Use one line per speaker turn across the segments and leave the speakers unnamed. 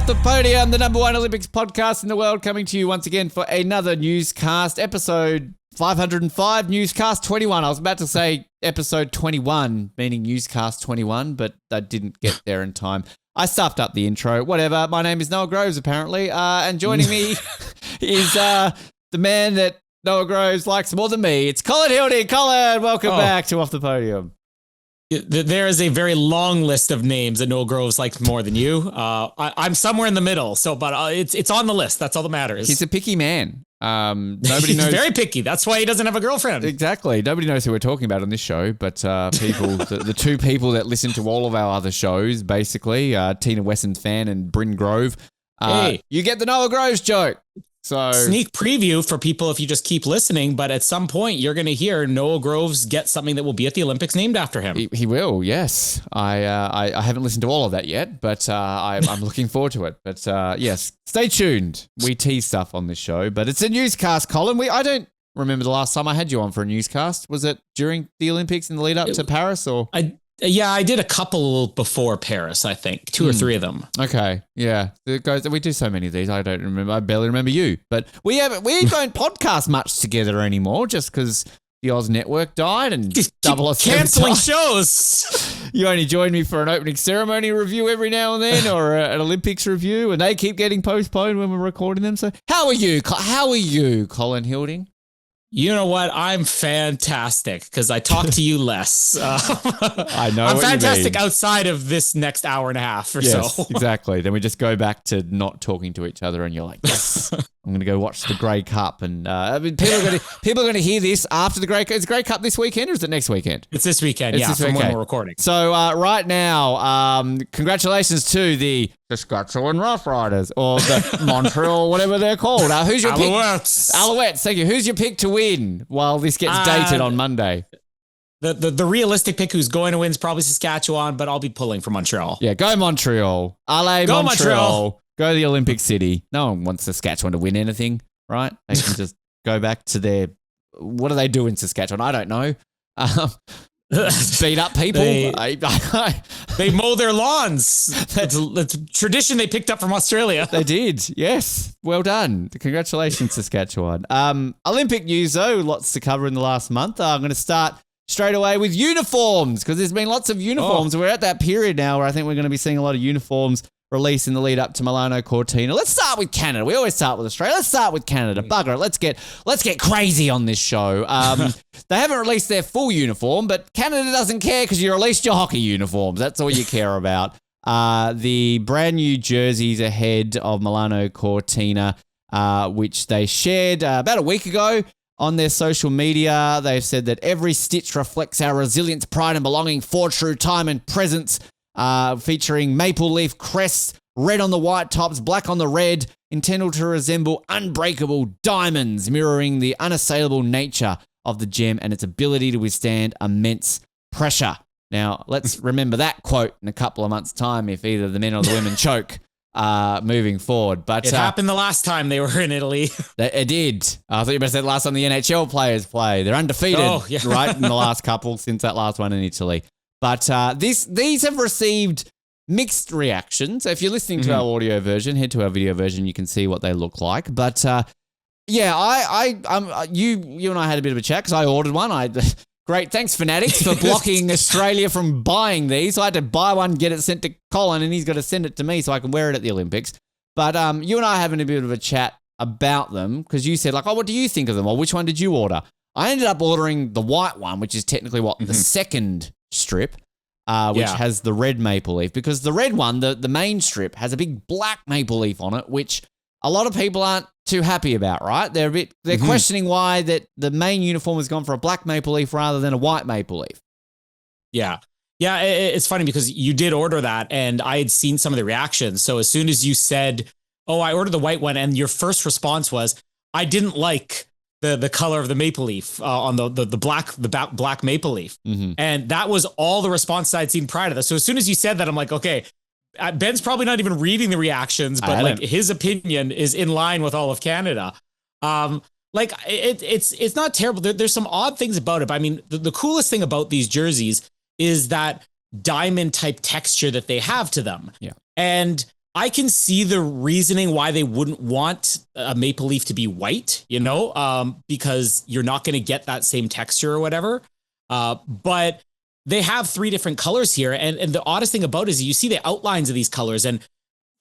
Off The Podium, the number one Olympics podcast in the world, coming to you once again for another newscast, episode 505, newscast 21. I was about to say episode 21, meaning newscast 21, but I didn't get there in time. I stuffed up the intro. Whatever. My name is Noah Groves, apparently, and joining me is the man that Noah Groves likes more than me. It's Colin Hilding. Colin, welcome back to Off The Podium.
There is a very long list of names that Noah Groves likes more than you. I'm somewhere in the middle, but it's on the list. That's all that matters.
He's a picky man. Nobody knows.
He's very picky. That's why he doesn't have a girlfriend.
Exactly. Nobody knows who we're talking about on this show, but people, the two people that listen to all of our other shows, basically, Tina Wesson's fan and Bryn Grove.
Hey,
you get the Noah Groves joke. So
sneak preview for people if you just keep listening, but at some point you're going to hear Noah Groves get something that will be at the Olympics named after him.
He will, yes. I haven't listened to all of that yet, but I'm looking forward to it. But yes, stay tuned. We tease stuff on this show, but it's a newscast, Colin. I don't remember the last time I had you on for a newscast. Was it during the Olympics in the lead up to Paris, or?
I did a couple before Paris, I think. 2 or 3 of them.
Okay, yeah. Guys, we do so many of these, I don't remember. I barely remember you. But we don't podcast much together anymore just because the Oz Network died and double us
cancelling shows.
You only join me for an opening ceremony review every now and then, or an Olympics review, and they keep getting postponed when we're recording them. So how are you, Colin Hilding?
You know what? I'm fantastic because I talk to you less.
I know.
I'm fantastic outside of this next hour and a half or so.
Exactly. Then we just go back to not talking to each other, and you're like, yes, I'm going to go watch the Grey Cup. And I mean, people are going to hear this after the Grey Cup. Is the Grey Cup this weekend, or is it next weekend?
It's this weekend. From when we're recording.
So right now, congratulations to the Saskatchewan Rough Riders, or the Montreal, whatever they're called. Who's your
Alouettes.
pick? Alouettes. Thank you. Who's your pick to win while this gets dated on Monday?
The realistic pick who's going to win is probably Saskatchewan, but I'll be pulling for Montreal.
Yeah, go Montreal. Allez,
go
Montreal. Go to the Olympic City. No one wants Saskatchewan to win anything, right? They can just go back to their... What do they do in Saskatchewan? I don't know. Beat up people.
They mow their lawns. That's a tradition they picked up from Australia.
They did. Yes. Well done. Congratulations, Saskatchewan. Olympic news, though. Lots to cover in the last month. I'm going to start straight away with uniforms because there's been lots of uniforms. We're at that period now where I think we're going to be seeing a lot of uniforms released in the lead up to Milano Cortina. Let's start with Canada. We always start with Australia. Let's start with Canada. Bugger it. Let's get crazy on this show. They haven't released their full uniform, but Canada doesn't care because you released your hockey uniforms. That's all you care about. The brand new jerseys ahead of Milano Cortina, which they shared about a week ago on their social media. They've said that every stitch reflects our resilience, pride, and belonging for true time and presence. Featuring maple leaf crests, red on the white tops, black on the red, intended to resemble unbreakable diamonds, mirroring the unassailable nature of the gem and its ability to withstand immense pressure. Now, let's remember that quote in a couple of months' time if either the men or the women choke moving forward. But
it happened the last time they were in Italy.
It did. I thought you better say the last time the NHL players play. They're undefeated, right, in the last couple since that last one in Italy. But these have received mixed reactions. If you're listening to our audio version, head to our video version. You can see what they look like. But you and I had a bit of a chat because I ordered one. Great, thanks Fanatics for blocking Australia from buying these. So I had to buy one, get it sent to Colin, and he's got to send it to me so I can wear it at the Olympics. But you and I are having a bit of a chat about them because you said like, what do you think of them, or which one did you order? I ended up ordering the white one, which is technically the second strip, which has the red maple leaf, because the red one, the main strip, has a big black maple leaf on it, which a lot of people aren't too happy about, right? They're questioning why that the main uniform has gone for a black maple leaf rather than a white maple leaf.
Yeah. Yeah, it's funny because you did order that and I had seen some of the reactions. So as soon as you said, oh, I ordered the white one, and your first response was, I didn't like the color of the maple leaf on the black maple leaf. And that was all the responses I'd seen prior to that. So as soon as you said that, I'm like, okay, Ben's probably not even reading the reactions, but like his opinion is in line with all of Canada. Like it's not terrible. There's some odd things about it. But I mean, the coolest thing about these jerseys is that diamond type texture that they have to them.
Yeah.
And I can see the reasoning why they wouldn't want a maple leaf to be white, because you're not going to get that same texture or whatever. But they have 3 different colors here. And the oddest thing about it is you see the outlines of these colors. And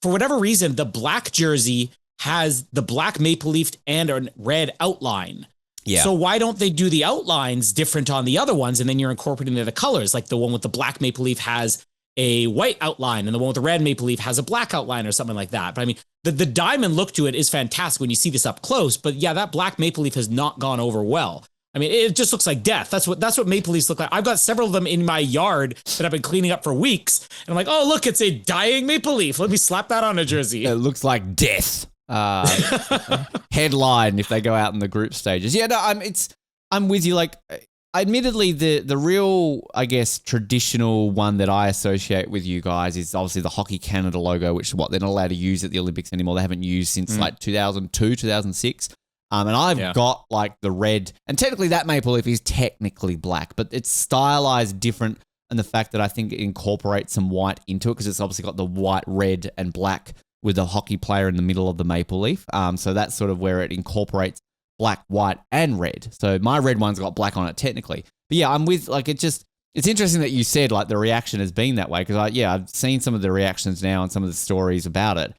for whatever reason, the black jersey has the black maple leaf and a red outline. Yeah. So why don't they do the outlines different on the other ones? And then you're incorporating the colors, like the one with the black maple leaf has a white outline and the one with the red maple leaf has a black outline or something like that. But I mean, the diamond look to it is fantastic when you see this up close. But yeah, that black maple leaf has not gone over well. I mean, it just looks like death. That's what maple leaves look like. I've got several of them in my yard that I've been cleaning up for weeks. And I'm like, oh, look, it's a dying maple leaf. Let me slap that on a jersey.
It looks like death. Headline if they go out in the group stages. Yeah, no, I'm with you. Like, admittedly, the real, I guess, traditional one that I associate with you guys is obviously the Hockey Canada logo, which is what they're not allowed to use at the Olympics anymore. They haven't used since like 2002, 2006. And I've got like the red, and technically that maple leaf is technically black, but it's stylized different. And the fact that I think it incorporates some white into it because it's obviously got the white, red, and black with the hockey player in the middle of the maple leaf. So that's sort of where it incorporates black, white, and red. So my red one's got black on it technically. But yeah, I'm with, like, it's interesting that you said like the reaction has been that way because I've seen some of the reactions now and some of the stories about it.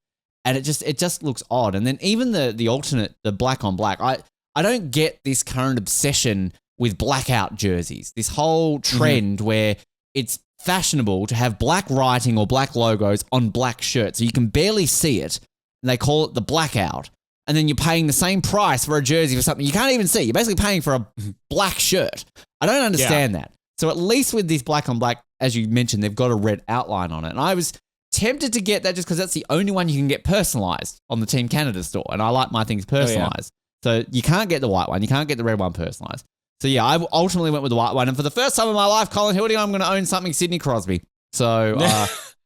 And it just looks odd. And then even the alternate, the black on black, I don't get this current obsession with blackout jerseys. This whole trend where it's fashionable to have black writing or black logos on black shirts. So you can barely see it. And they call it the blackout. And then you're paying the same price for a jersey for something you can't even see. You're basically paying for a black shirt. I don't understand that. So at least with this black on black, as you mentioned, they've got a red outline on it. And I was tempted to get that just because that's the only one you can get personalized on the Team Canada store. And I like my things personalized. So you can't get the white one. You can't get the red one personalized. So yeah, I ultimately went with the white one. And for the first time in my life, Colin Hildy, I'm going to own something Sidney Crosby. So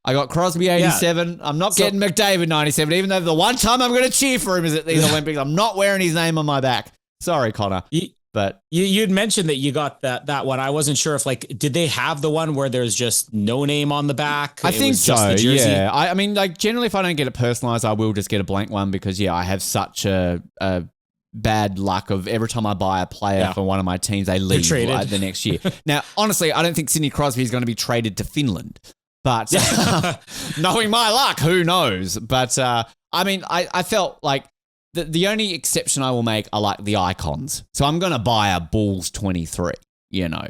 I got Crosby 87. Yeah. I'm not getting McDavid 97, even though the one time I'm going to cheer for him is at these Olympics. I'm not wearing his name on my back. Sorry, Connor. But
you'd mentioned that you got that one. I wasn't sure if did they have the one where there's just no name on the back?
I think so. Yeah. I mean, like generally, if I don't get it personalized, I will just get a blank one because I have such a bad luck of every time I buy a player for one of my teams, they leave the next year. Now, honestly, I don't think Sidney Crosby is going to be traded to Finland, but knowing my luck, who knows? But I mean, I felt like. The only exception I will make are like the icons. So I'm going to buy a Bulls 23,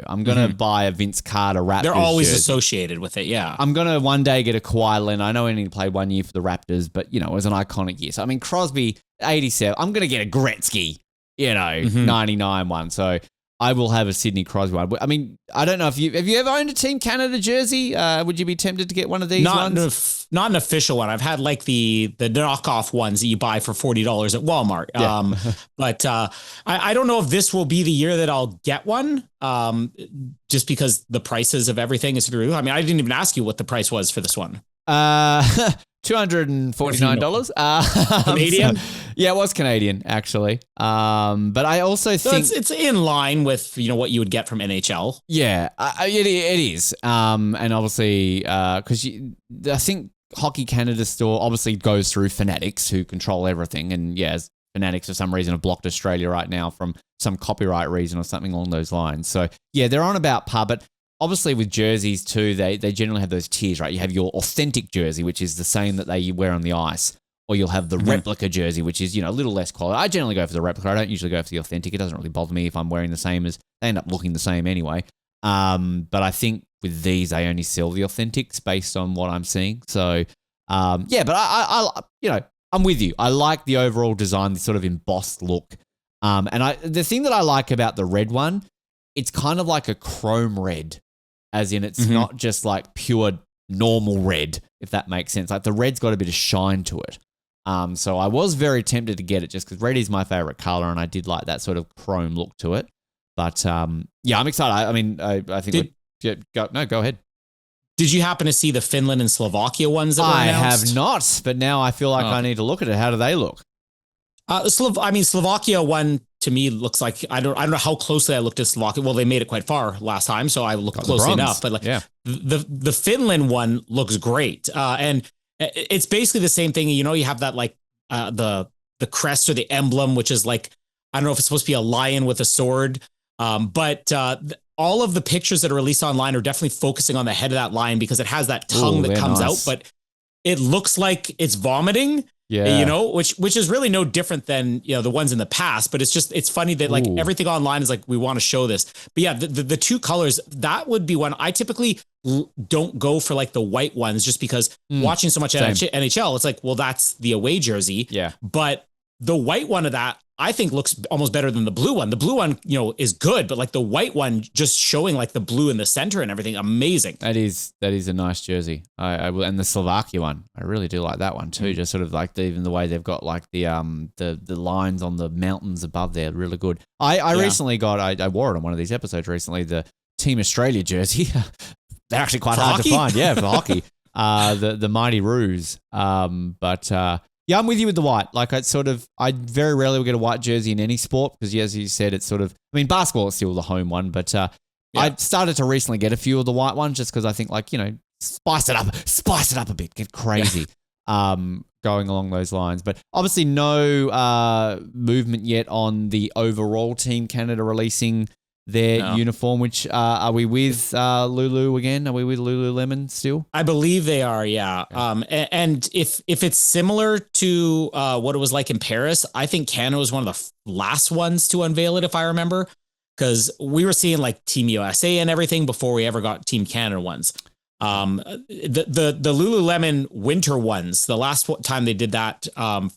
I'm going to buy a Vince Carter Raptors.
They're always
jersey.
Associated with it, yeah.
I'm going to one day get a Kawhi Leonard. I know he only played 1 year for the Raptors, but, it was an iconic year. So, I mean, Crosby, 87. I'm going to get a Gretzky, 99 one. So I will have a Sidney Crosby one. I mean, I don't know if have you ever owned a Team Canada jersey? Would you be tempted to get one of these ones?
Not an official one. I've had like the knockoff ones that you buy for $40 at Walmart. Yeah. But I don't know if this will be the year that I'll get one. Just because the prices of everything is through. I mean, I didn't even ask you what the price was for this one.
$249.
Canadian?
Yeah, it was Canadian, actually. But I also think
it's in line with what you would get from NHL.
Yeah, it is. And obviously, because I think Hockey Canada store obviously goes through Fanatics, who control everything. And Fanatics for some reason have blocked Australia right now from some copyright reason or something along those lines. So yeah, they're on about par, but. Obviously, with jerseys too, they generally have those tiers, right? You have your authentic jersey, which is the same that they wear on the ice, or you'll have the replica jersey, which is a little less quality. I generally go for the replica. I don't usually go for the authentic. It doesn't really bother me if I'm wearing the same as they end up looking the same anyway. But I think with these, they only sell the authentics based on what I'm seeing. So but I'm with you. I like the overall design, the sort of embossed look. And the thing that I like about the red one, it's kind of like a chrome red. As in, it's not just like pure normal red, if that makes sense. Like the red's got a bit of shine to it. So I was very tempted to get it just because red is my favorite color, and I did like that sort of chrome look to it. But I'm excited. I mean, I think go ahead.
Did you happen to see the Finland and Slovakia ones that were announced?
I have not, but now I feel like I need to look at it. How do they look?
Slovakia one to me looks like I don't know how closely I looked at Slovakia. Well, they made it quite far last time, so I looked closely enough. But the Finland one looks great, and It's basically the same thing. You know, you have that like the crest or the emblem, which is like, I don't know if it's supposed to be a lion with a sword. But all of the pictures that are released online are definitely focusing on the head of that lion because it has that tongue that comes out, but it looks like it's vomiting.
Yeah.
You know, which is really no different than, you know, the ones in the past, but it's funny that like everything online is like, we want to show this. But yeah, the two colors, that would be one. I typically don't go for like the white ones just because watching so much NHL, it's like, well, that's the away jersey.
Yeah.
But the white one of that, I think looks almost better than the blue one. The blue one, you know, is good, but like the white one just showing like the blue in the center and everything, amazing.
That is a nice jersey. I will, and the Slovakia one, I really do like that one too. Just sort of like even the way they've got like the lines on the mountains above there, really good. I recently got I wore it on one of these episodes recently, the Team Australia jersey. They're actually quite hard to find, yeah, for hockey. The Mighty Roos. Yeah, I'm with you with the white. Like I very rarely will get a white jersey in any sport because, as you said, it's sort of, I mean, basketball is still the home one, but I started to recently get a few of the white ones just because I think, like, you know, spice it up a bit, get crazy, going along those lines. But obviously no movement yet on the overall Team Canada releasing their uniform, which are we with Lulu again? Are we with Lululemon still?
I believe they are, yeah. And if it's similar to what it was like in Paris, I think Canada was one of the last ones to unveil it, if I remember, because we were seeing like Team USA and everything before we ever got Team Canada ones. The Lululemon winter ones, the last time they did that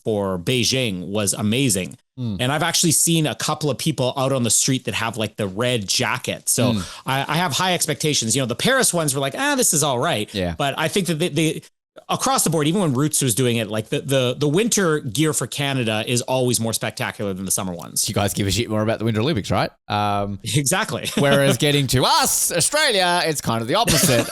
for Beijing was amazing. And I've actually seen a couple of people out on the street that have like the red jacket. So I have high expectations. You know, the Paris ones were like, this is all right.
Yeah.
But I think that they across the board, even when Roots was doing it, like the winter gear for Canada is always more spectacular than the summer ones.
You guys give a shit more about the Winter Olympics, right?
Exactly.
Whereas getting to us, Australia, it's kind of the opposite.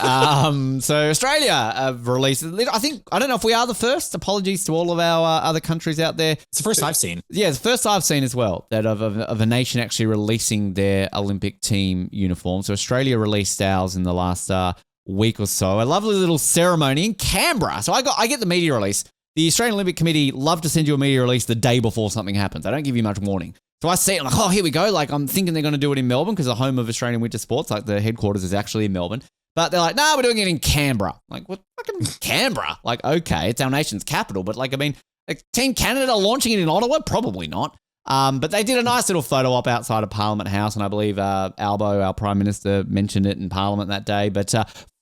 So Australia have released, I don't know if we are the first. Apologies to all of our other countries out there.
It's the first I've seen.
Yeah, it's the first I've seen as well, that of a nation actually releasing their Olympic team uniform. So Australia released ours in the last week or so. A lovely little ceremony in Canberra. So I get the media release. The Australian Olympic Committee love to send you a media release the day before something happens. They don't give you much warning. So I see it, I'm like, oh, here we go. Like, I'm thinking they're going to do it in Melbourne because the home of Australian winter sports, like the headquarters is actually in Melbourne. But they're like, no, we're doing it in Canberra. Like, what fucking Canberra? Like, okay, it's our nation's capital. But like, I mean, like, Team Canada launching it in Ottawa? Probably not. But they did a nice little photo op outside of Parliament House, and I believe Albo, our Prime Minister, mentioned it in Parliament that day. But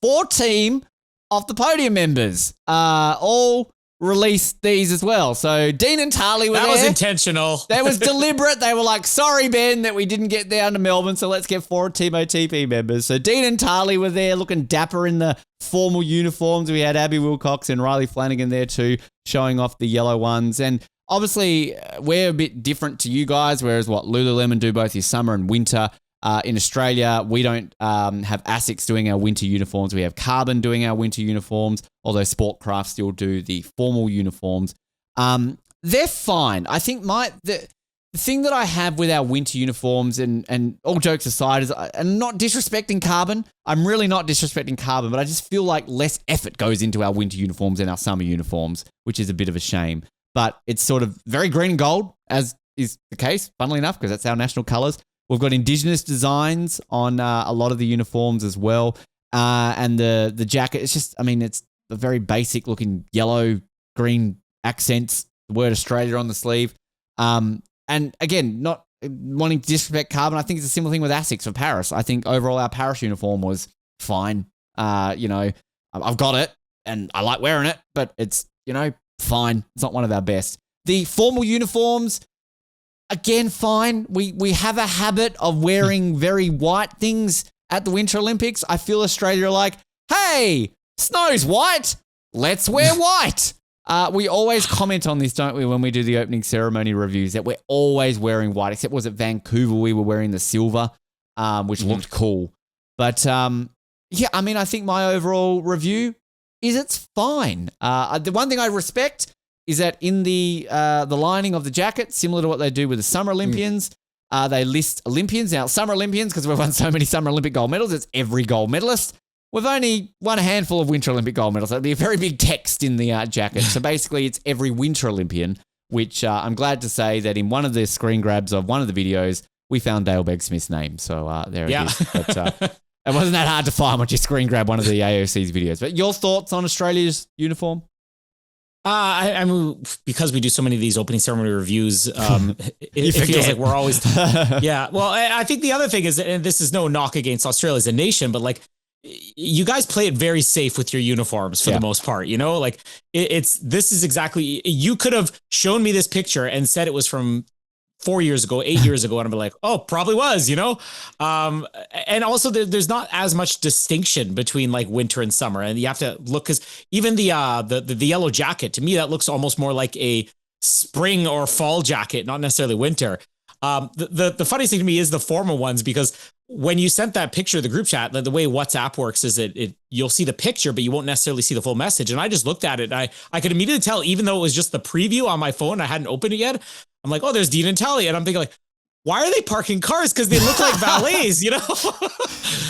4 Team Off The Podium members all released these as well. So Dean and Tarly were there.
That was intentional.
That was deliberate. They were like, sorry, Ben, that we didn't get down to Melbourne, so let's get 4 Team OTP members. So Dean and Tarly were there looking dapper in the formal uniforms. We had Abby Wilcox and Riley Flanagan there too, showing off the yellow ones. And obviously, we're a bit different to you guys, whereas Lululemon do both your summer and winter. In Australia, we don't have ASICS doing our winter uniforms. We have Carbon doing our winter uniforms, although Sportcraft still do the formal uniforms. They're fine. I think the thing that I have with our winter uniforms, and all jokes aside, is I'm not disrespecting Carbon. I'm really not disrespecting Carbon, but I just feel like less effort goes into our winter uniforms than our summer uniforms, which is a bit of a shame. But it's sort of very green and gold, as is the case, funnily enough, because that's our national colours. We've got Indigenous designs on a lot of the uniforms as well. And the jacket, it's just, I mean, it's a very basic looking yellow, green accents, the word Australia on the sleeve. And again, not wanting to disrespect Carbon, I think it's a similar thing with ASICS for Paris. I think overall our Paris uniform was fine. You know, I've got it and I like wearing it, but it's, you know, fine. It's not one of our best. The formal uniforms, again, fine. We have a habit of wearing very white things at the Winter Olympics. I feel Australia are like, hey, snow's white. Let's wear white. We always comment on this, don't we, when we do the opening ceremony reviews, that we're always wearing white, except was it Vancouver we were wearing the silver, which looked cool. But yeah, I mean, I think my overall review is it's fine. The one thing I respect is that in the lining of the jacket, similar to what they do with the Summer Olympians, they list Olympians. Now, Summer Olympians, because we've won so many Summer Olympic gold medals, it's every gold medalist. we've only won a handful of Winter Olympic gold medals. There'll be a very big text in the jacket. So basically, it's every Winter Olympian, which I'm glad to say that in one of the screen grabs of one of the videos, we found Dale Begg-Smith's name. So there it is. But it wasn't that hard to find once you screen grab one of the AOC's videos. But your thoughts on Australia's uniform?
I mean, because we do so many of these opening ceremony reviews, it feels like we're always, yeah. Well, I think the other thing is, and this is no knock against Australia as a nation, but like, you guys play it very safe with your uniforms for the most part, you know, like this is exactly, you could have shown me this picture and said it was from 4 years ago, 8 years ago, and I'm like, oh, probably was, you know? And also there's not as much distinction between like winter and summer. And you have to look, because even the yellow jacket, to me, that looks almost more like a spring or fall jacket, not necessarily winter. The funniest thing to me is the formal ones, because when you sent that picture of the group chat, the way WhatsApp works is you'll see the picture, but you won't necessarily see the full message. And I just looked at it. I could immediately tell, even though it was just the preview on my phone, I hadn't opened it yet. I'm like, oh, there's Dean and Tally. And I'm thinking like, why are they parking cars? Because they look like valets, you know?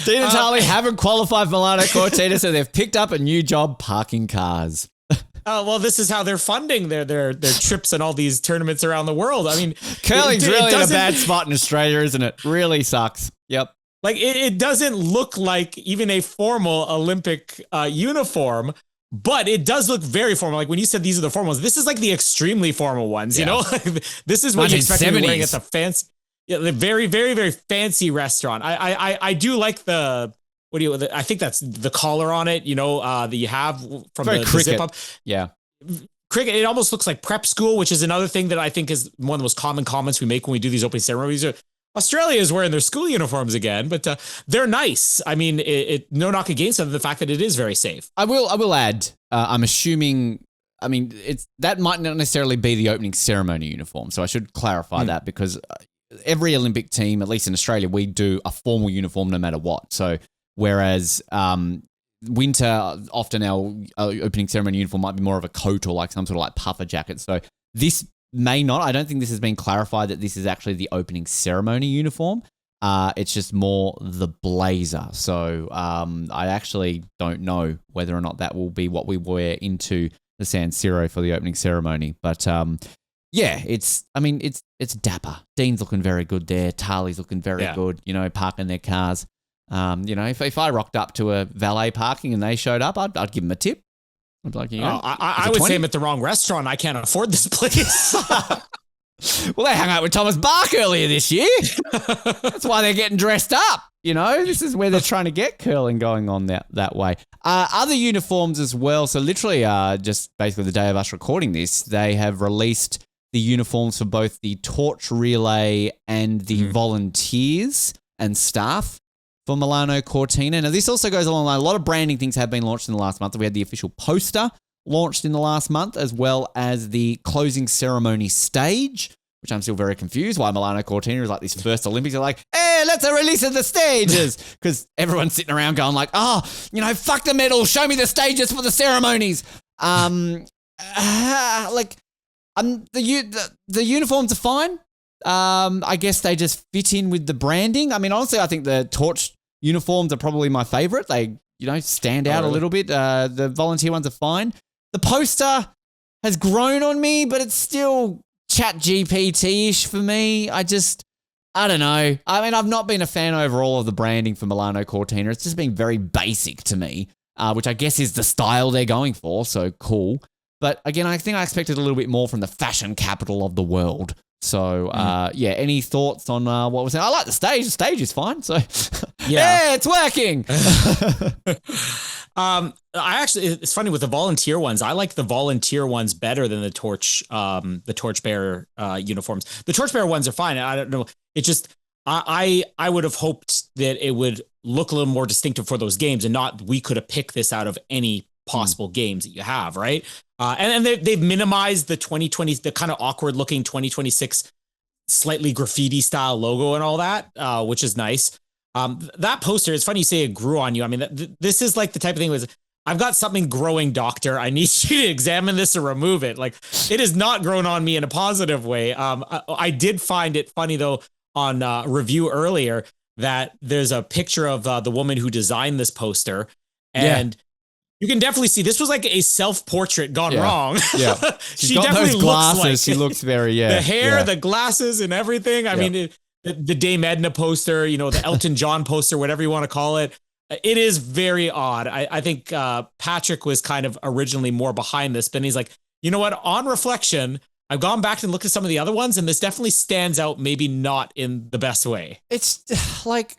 Dean and Tally haven't qualified for Milano Cortina, so they've picked up a new job parking cars.
Well, this is how they're funding their trips and all these tournaments around the world. I mean,
curling's really in a bad spot in Australia, isn't it? Really sucks. Yep.
Like it doesn't look like even a formal Olympic uniform, but it does look very formal. Like when you said these are the formal ones, this is like the extremely formal ones, you know? This is what you expect to be wearing at the fancy, the very, very, very fancy restaurant. I do like the, I think that's the collar on it, you know, that you have from the zip up.
Yeah.
Cricket, it almost looks like prep school, which is another thing that I think is one of the most common comments we make when we do these opening ceremonies. Australia is wearing their school uniforms again, but they're nice. I mean, no knock against them, the fact that it is very safe.
I will add, I'm assuming, I mean, that might not necessarily be the opening ceremony uniform. So I should clarify that, because every Olympic team, at least in Australia, we do a formal uniform no matter what. So whereas winter, often our opening ceremony uniform might be more of a coat or like some sort of like puffer jacket. So this may not. I don't think this has been clarified that this is actually the opening ceremony uniform. It's just more the blazer. So I actually don't know whether or not that will be what we wear into the San Siro for the opening ceremony. But yeah, it's dapper. Dean's looking very good there. Tarly's looking very good, you know, parking their cars. You know, if I rocked up to a valet parking and they showed up, I'd give them a tip. I'd be like, you know,
I would say I'm at the wrong restaurant. I can't afford this place.
Well, they hung out with Thomas Bach earlier this year. That's why they're getting dressed up. You know, this is where they're trying to get curling going on that way. Other uniforms as well. So literally just basically the day of us recording this, they have released the uniforms for both the torch relay and the volunteers and staff for Milano Cortina. Now, this also goes along. A lot of branding things have been launched in the last month. We had the official poster launched in the last month, as well as the closing ceremony stage, which I'm still very confused why Milano Cortina is like this first Olympics. They're like, hey, let's release the stages. Because everyone's sitting around going like, oh, you know, fuck the medal. Show me the stages for the ceremonies. The uniforms are fine. I guess they just fit in with the branding. I mean, honestly, I think the torch uniforms are probably my favorite. They, you know, stand out a little bit. The volunteer ones are fine. The poster has grown on me, but it's still chat GPT-ish for me. I don't know. I mean, I've not been a fan overall of the branding for Milano Cortina. It's just been very basic to me, which I guess is the style they're going for. So cool. But again, I think I expected a little bit more from the fashion capital of the world. So, yeah, any thoughts on what was that? I like the stage. The stage is fine. So, yeah, it's working.
It's funny with the volunteer ones. I like the volunteer ones better than the torchbearer uniforms. The torchbearer ones are fine. I don't know. It just, I would have hoped that it would look a little more distinctive for those games and not we could have picked this out of any possible games that you have, right? And they've minimized the 2020, the kind of awkward looking 2026 slightly graffiti style logo and all that, which is nice. That poster, it's funny you say it grew on you. I mean, this is like the type of thing was, I've got something growing, doctor. I need you to examine this or remove it. Like, it has not grown on me in a positive way. I did find it funny though on review earlier that there's a picture of the woman who designed this poster. And you can definitely see this was like a self-portrait gone wrong.
Yeah.
She
got
definitely
those glasses.
looks like
she looks very,
the hair, the glasses and everything. I mean, the Dame Edna poster, you know, the Elton John poster, whatever you want to call it. It is very odd. I think Patrick was kind of originally more behind this, but he's like, you know what? On reflection, I've gone back and looked at some of the other ones, and this definitely stands out, maybe not in the best way.
It's like,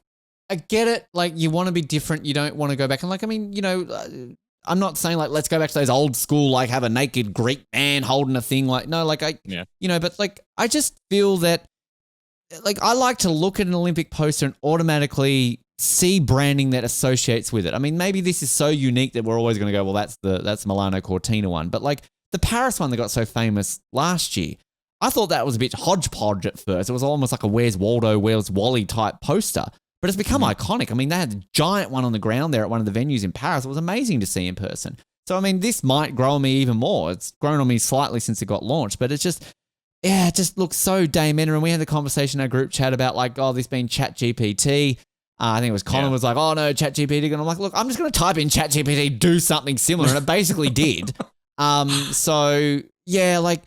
I get it. Like, you want to be different. You don't want to go back. And like, I mean, you know, I'm not saying like, let's go back to those old school, like have a naked Greek man holding a thing. Like, no, like you know, but like, I just feel that like, I like to look at an Olympic poster and automatically see branding that associates with it. I mean, maybe this is so unique that we're always going to go, well, that's the Milano Cortina one. But like the Paris one that got so famous last year, I thought that was a bit hodgepodge at first. It was almost like a Where's Waldo, Where's Wally type poster. But it's become iconic. I mean, they had a giant one on the ground there at one of the venues in Paris. It was amazing to see in person. So, I mean, this might grow on me even more. It's grown on me slightly since it got launched, but it's just, it just looks so Dame Edna. And we had the conversation in our group chat about like, oh, this being ChatGPT. I think it was Colin was like, oh no, ChatGPT. And I'm like, look, I'm just going to type in ChatGPT, do something similar. And it basically did. So yeah, like,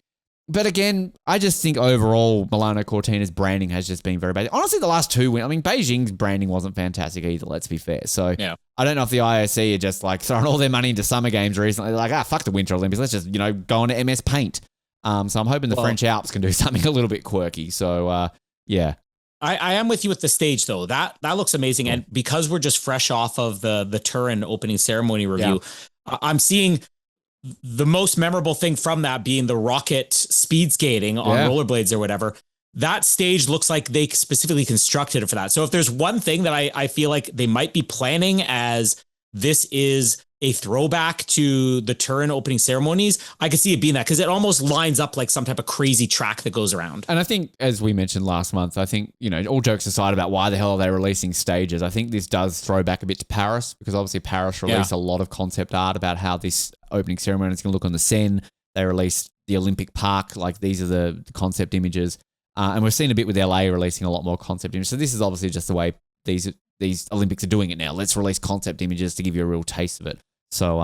but again, I just think overall Milano Cortina's branding has just been very bad. Honestly, the last two I mean, Beijing's branding wasn't fantastic either, let's be fair. So I don't know if the IOC are just like throwing all their money into summer games recently. They're like, fuck the Winter Olympics. Let's just, you know, go on to MS Paint. So I'm hoping the French Alps can do something a little bit quirky. So yeah.
I am with you with the stage though. That looks amazing. And because we're just fresh off of the Turin opening ceremony review, I'm seeing the most memorable thing from that being the rocket speed skating on rollerblades or whatever. That stage looks like they specifically constructed it for that. So if there's one thing that I feel like they might be planning as this is a throwback to the Turin opening ceremonies, I could see it being that because it almost lines up like some type of crazy track that goes around.
And I think, as we mentioned last month, I think, you know, all jokes aside about why the hell are they releasing stages, I think this does throw back a bit to Paris because obviously Paris released a lot of concept art about how this opening ceremony is going to look on the Seine. They released the Olympic Park, like these are the concept images. And we've seen a bit with LA releasing a lot more concept images. So this is obviously just the way these Olympics are doing it now. Let's release concept images to give you a real taste of it. So,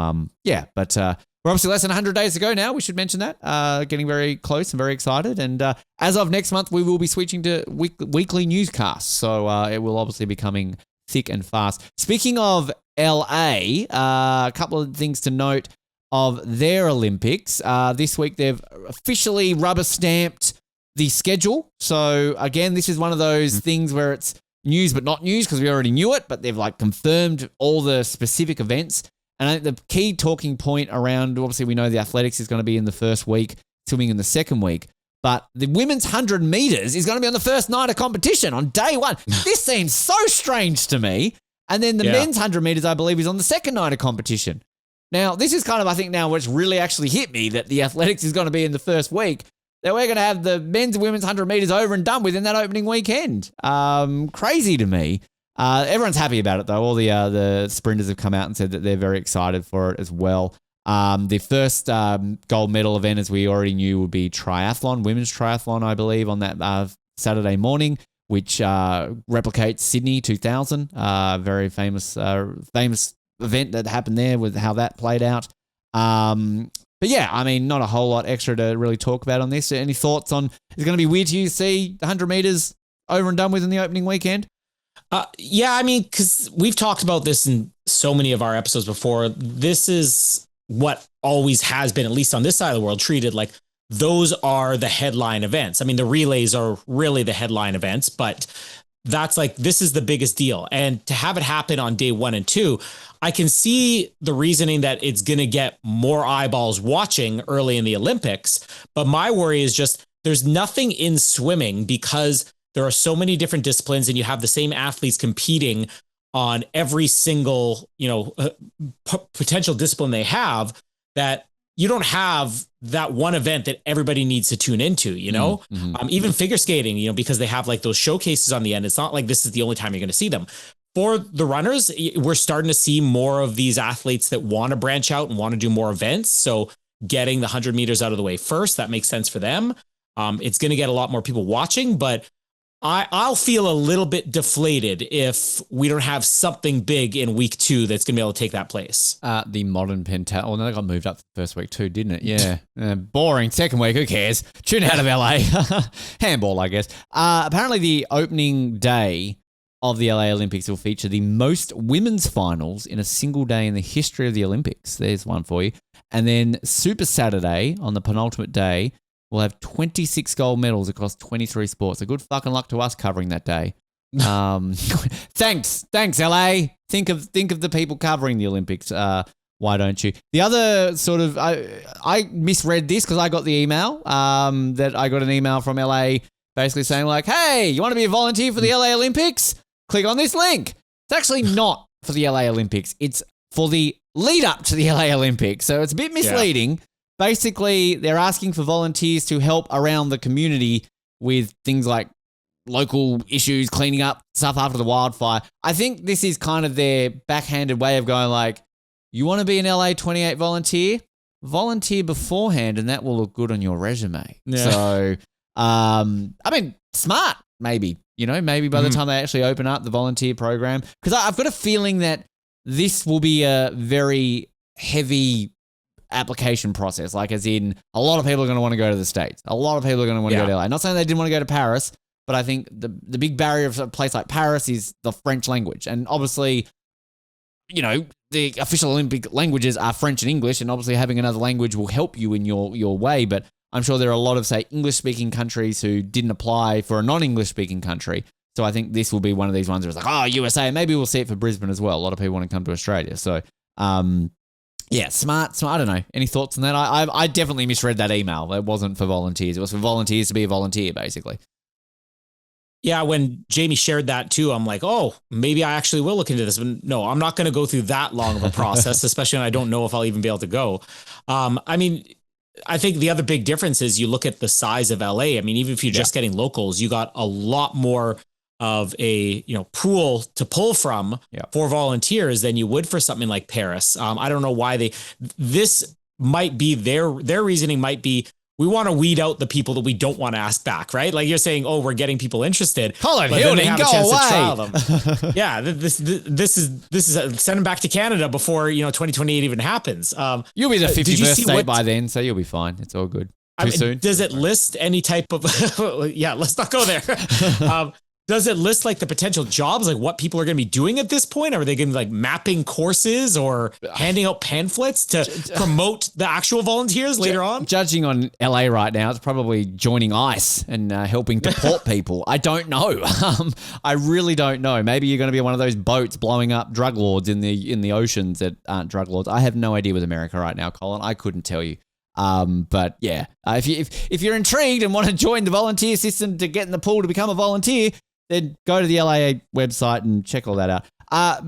but we're obviously less than 100 days to go now. We should mention that. Getting very close and very excited. And as of next month, we will be switching to weekly newscasts. So it will obviously be coming thick and fast. Speaking of LA, a couple of things to note of their Olympics. This week, they've officially rubber stamped the schedule. So again, this is one of those things where it's news but not news because we already knew it, but they've like confirmed all the specific events. And I think the key talking point around, obviously we know the athletics is going to be in the first week, swimming in the second week, but the women's 100 meters is going to be on the first night of competition on day one. This seems so strange to me. And then the men's 100 meters, I believe, is on the second night of competition. Now, this is kind of, I think now what's really actually hit me that the athletics is going to be in the first week, that we're going to have the men's and women's 100 meters over and done with in that opening weekend. Crazy to me. Everyone's happy about it though. All the sprinters have come out and said that they're very excited for it as well. The first gold medal event, as we already knew, would be triathlon, women's triathlon, I believe, on that Saturday morning, which replicates Sydney 2000. Very famous event that happened there with how that played out. But yeah, I mean, not a whole lot extra to really talk about on this. Any thoughts on? Is it going to be weird to you to see the 100 meters over and done with in the opening weekend?
Yeah, I mean, because we've talked about this in so many of our episodes before. This is what always has been, at least on this side of the world, treated like those are the headline events. I mean, the relays are really the headline events, but that's like, this is the biggest deal. And to have it happen on day 1 and 2, I can see the reasoning that it's going to get more eyeballs watching early in the Olympics. But my worry is just there's nothing in swimming because there are so many different disciplines and you have the same athletes competing on every single, potential discipline they have, that you don't have that one event that everybody needs to tune into, even figure skating, because they have like those showcases on the end. It's not like this is the only time you're going to see them. For the runners, we're starting to see more of these athletes that want to branch out and want to do more events. So getting the 100 meters out of the way first, that makes sense for them. It's going to get a lot more people watching, but I'll feel a little bit deflated if we don't have something big in week 2 that's going to be able to take that place.
The modern pentathlon. Oh, no, they got moved up the first week too, didn't it? Yeah. Boring. Second week, who cares? Tune out of LA. Handball, I guess. Apparently the opening day of the LA Olympics will feature the most women's finals in a single day in the history of the Olympics. There's one for you. And then Super Saturday on the penultimate day, we'll have 26 gold medals across 23 sports. So good fucking luck to us covering that day. Thanks, LA. Think of the people covering the Olympics. Why don't you? The other sort of, I misread this because I got the email that I got an email from LA basically saying like, hey, you want to be a volunteer for the LA Olympics? Click on this link. It's actually not for the LA Olympics. It's for the lead up to the LA Olympics. So it's a bit misleading. Yeah. Basically, they're asking for volunteers to help around the community with things like local issues, cleaning up stuff after the wildfire. I think this is kind of their backhanded way of going like, you want to be an LA 28 volunteer? Volunteer beforehand and that will look good on your resume. Yeah. So, I mean, smart, maybe. You know, maybe by the time they actually open up the volunteer program. Because I've got a feeling that this will be a very heavy application process, like as in a lot of people are going to want to go to the States. A lot of people are going to want to go to LA. Not saying they didn't want to go to Paris, but I think the big barrier of a place like Paris is the French language. And obviously, you know, the official Olympic languages are French and English, and obviously having another language will help you in your way. But I'm sure there are a lot of, say, English-speaking countries who didn't apply for a non-English-speaking country. So I think this will be one of these ones where it's like, oh, USA. Maybe we'll see it for Brisbane as well. A lot of people want to come to Australia. So, yeah, smart. I don't know. Any thoughts on that? I definitely misread that email. It wasn't for volunteers. It was for volunteers to be a volunteer, basically.
Yeah, when Jamie shared that too, I'm like, oh, maybe I actually will look into this. But no, I'm not going to go through that long of a process, especially when I don't know if I'll even be able to go. I mean, I think the other big difference is you look at the size of LA. I mean, even if you're just getting locals, you got a lot more of a pool to pull from for volunteers than you would for something like Paris. I don't know why this might be their reasoning might be, we want to weed out the people that we don't want to ask back, right? Like you're saying, oh, we're getting people interested.
Colin Hilding, go away.
Yeah, this is send them back to Canada before 2028 even happens.
You'll be the 51st state by then, so you'll be fine. It's all good. Too soon.
Does it list any type of? Yeah, let's not go there. Does it list like the potential jobs, like what people are going to be doing at this point? Are they going to be like mapping courses or handing out pamphlets to promote the actual volunteers later on?
Judging on LA right now, it's probably joining ICE and helping deport people. I don't know. I really don't know. Maybe you're going to be one of those boats blowing up drug lords in the oceans that aren't drug lords. I have no idea with America right now, Colin. I couldn't tell you. But yeah, if you're intrigued and want to join the volunteer system to get in the pool to become a volunteer, then go to the LA website and check all that out. A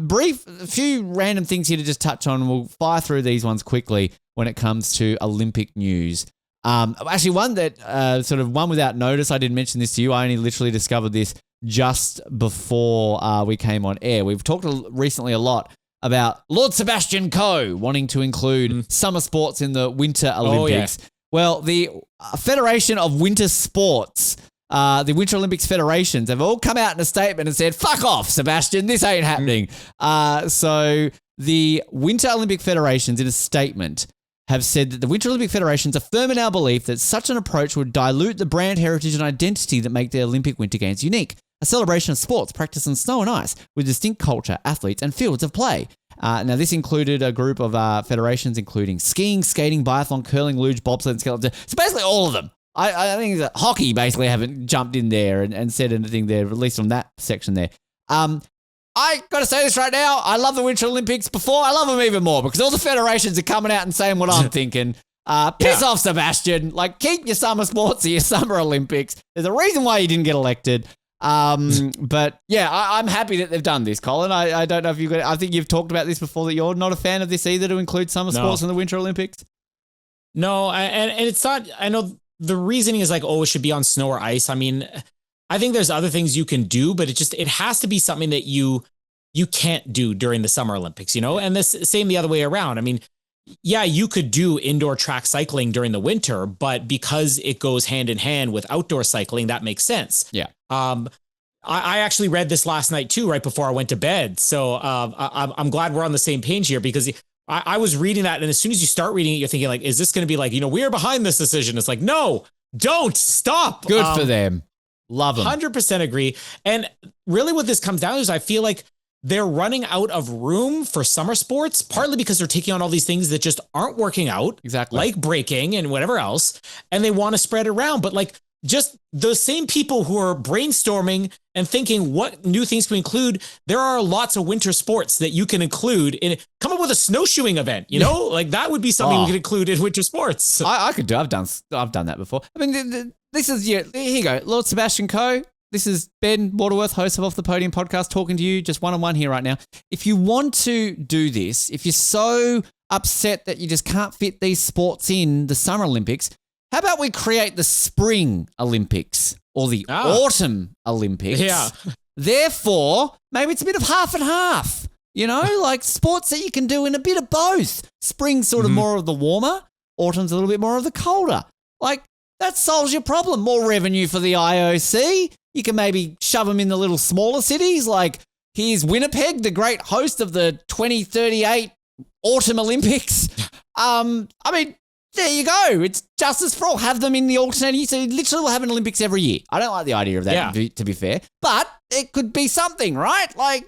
few random things here to just touch on. We'll fire through these ones quickly when it comes to Olympic news. Actually, one that one without notice. I didn't mention this to you. I only literally discovered this just before we came on air. We've talked recently a lot about Lord Sebastian Coe wanting to include summer sports in the Winter Olympics. Oh, yeah. Well, the Federation of Winter Sports, the Winter Olympics federations have all come out in a statement and said, fuck off, Sebastian, this ain't happening. So the Winter Olympic federations in a statement have said that the Winter Olympic federations are firm in our belief that such an approach would dilute the brand heritage and identity that make the Olympic Winter Games unique. A celebration of sports practiced on snow and ice with distinct culture, athletes, and fields of play. Now, this included a group of federations, including skiing, skating, biathlon, curling, luge, bobsled, and skeleton. So basically all of them. I think that hockey basically haven't jumped in there and said anything there, at least on that section there. I got to say this right now. I love the Winter Olympics before. I love them even more because all the federations are coming out and saying what I'm thinking. Piss off, Sebastian. Like, keep your summer sports or your summer Olympics. There's a reason why you didn't get elected. But yeah, I'm happy that they've done this, Colin. I don't know if I think you've talked about this before, that you're not a fan of this either, to include summer sports in the Winter Olympics.
No, and it's not, I know the reasoning is like, oh, it should be on snow or ice. I mean, I think there's other things you can do, but it has to be something that you can't do during the Summer Olympics, and this same the other way around. I mean, yeah, you could do indoor track cycling during the winter, but because it goes hand in hand with outdoor cycling, that makes sense.
Yeah.
I actually read this last night too, right before I went to bed. So I'm glad we're on the same page here, because I was reading that. And as soon as you start reading it, you're thinking like, is this going to be like, we're behind this decision? It's like, no, don't stop.
Good for them. Love them.
100% agree. And really what this comes down to is I feel like they're running out of room for summer sports, partly because they're taking on all these things that just aren't working out.
Exactly.
Like breaking and whatever else. And they want to spread it around. But like, just the same people who are brainstorming and thinking what new things can include, there are lots of winter sports that you can include in it. Come up with a snowshoeing event, like that would be something we could include in winter sports.
I could do. I've done that before. I mean, this is here you go, Lord Sebastian Coe. This is Ben Waterworth, host of Off The Podium podcast, talking to you just one-on-one here right now. If you want to do this, if you're so upset that you just can't fit these sports in the Summer Olympics, how about we create the Spring Olympics or the Autumn Olympics?
Yeah.
Therefore, maybe it's a bit of half and half, like sports that you can do in a bit of both. Spring's sort of more of the warmer, autumn's a little bit more of the colder. Like, that solves your problem. More revenue for the IOC. You can maybe shove them in the little smaller cities. Like, here's Winnipeg, the great host of the 2038 Autumn Olympics. I mean, there you go. It's justice for all. Have them in the alternating. So you literally will have an Olympics every year. I don't like the idea of that, to be fair. But it could be something, right? Like,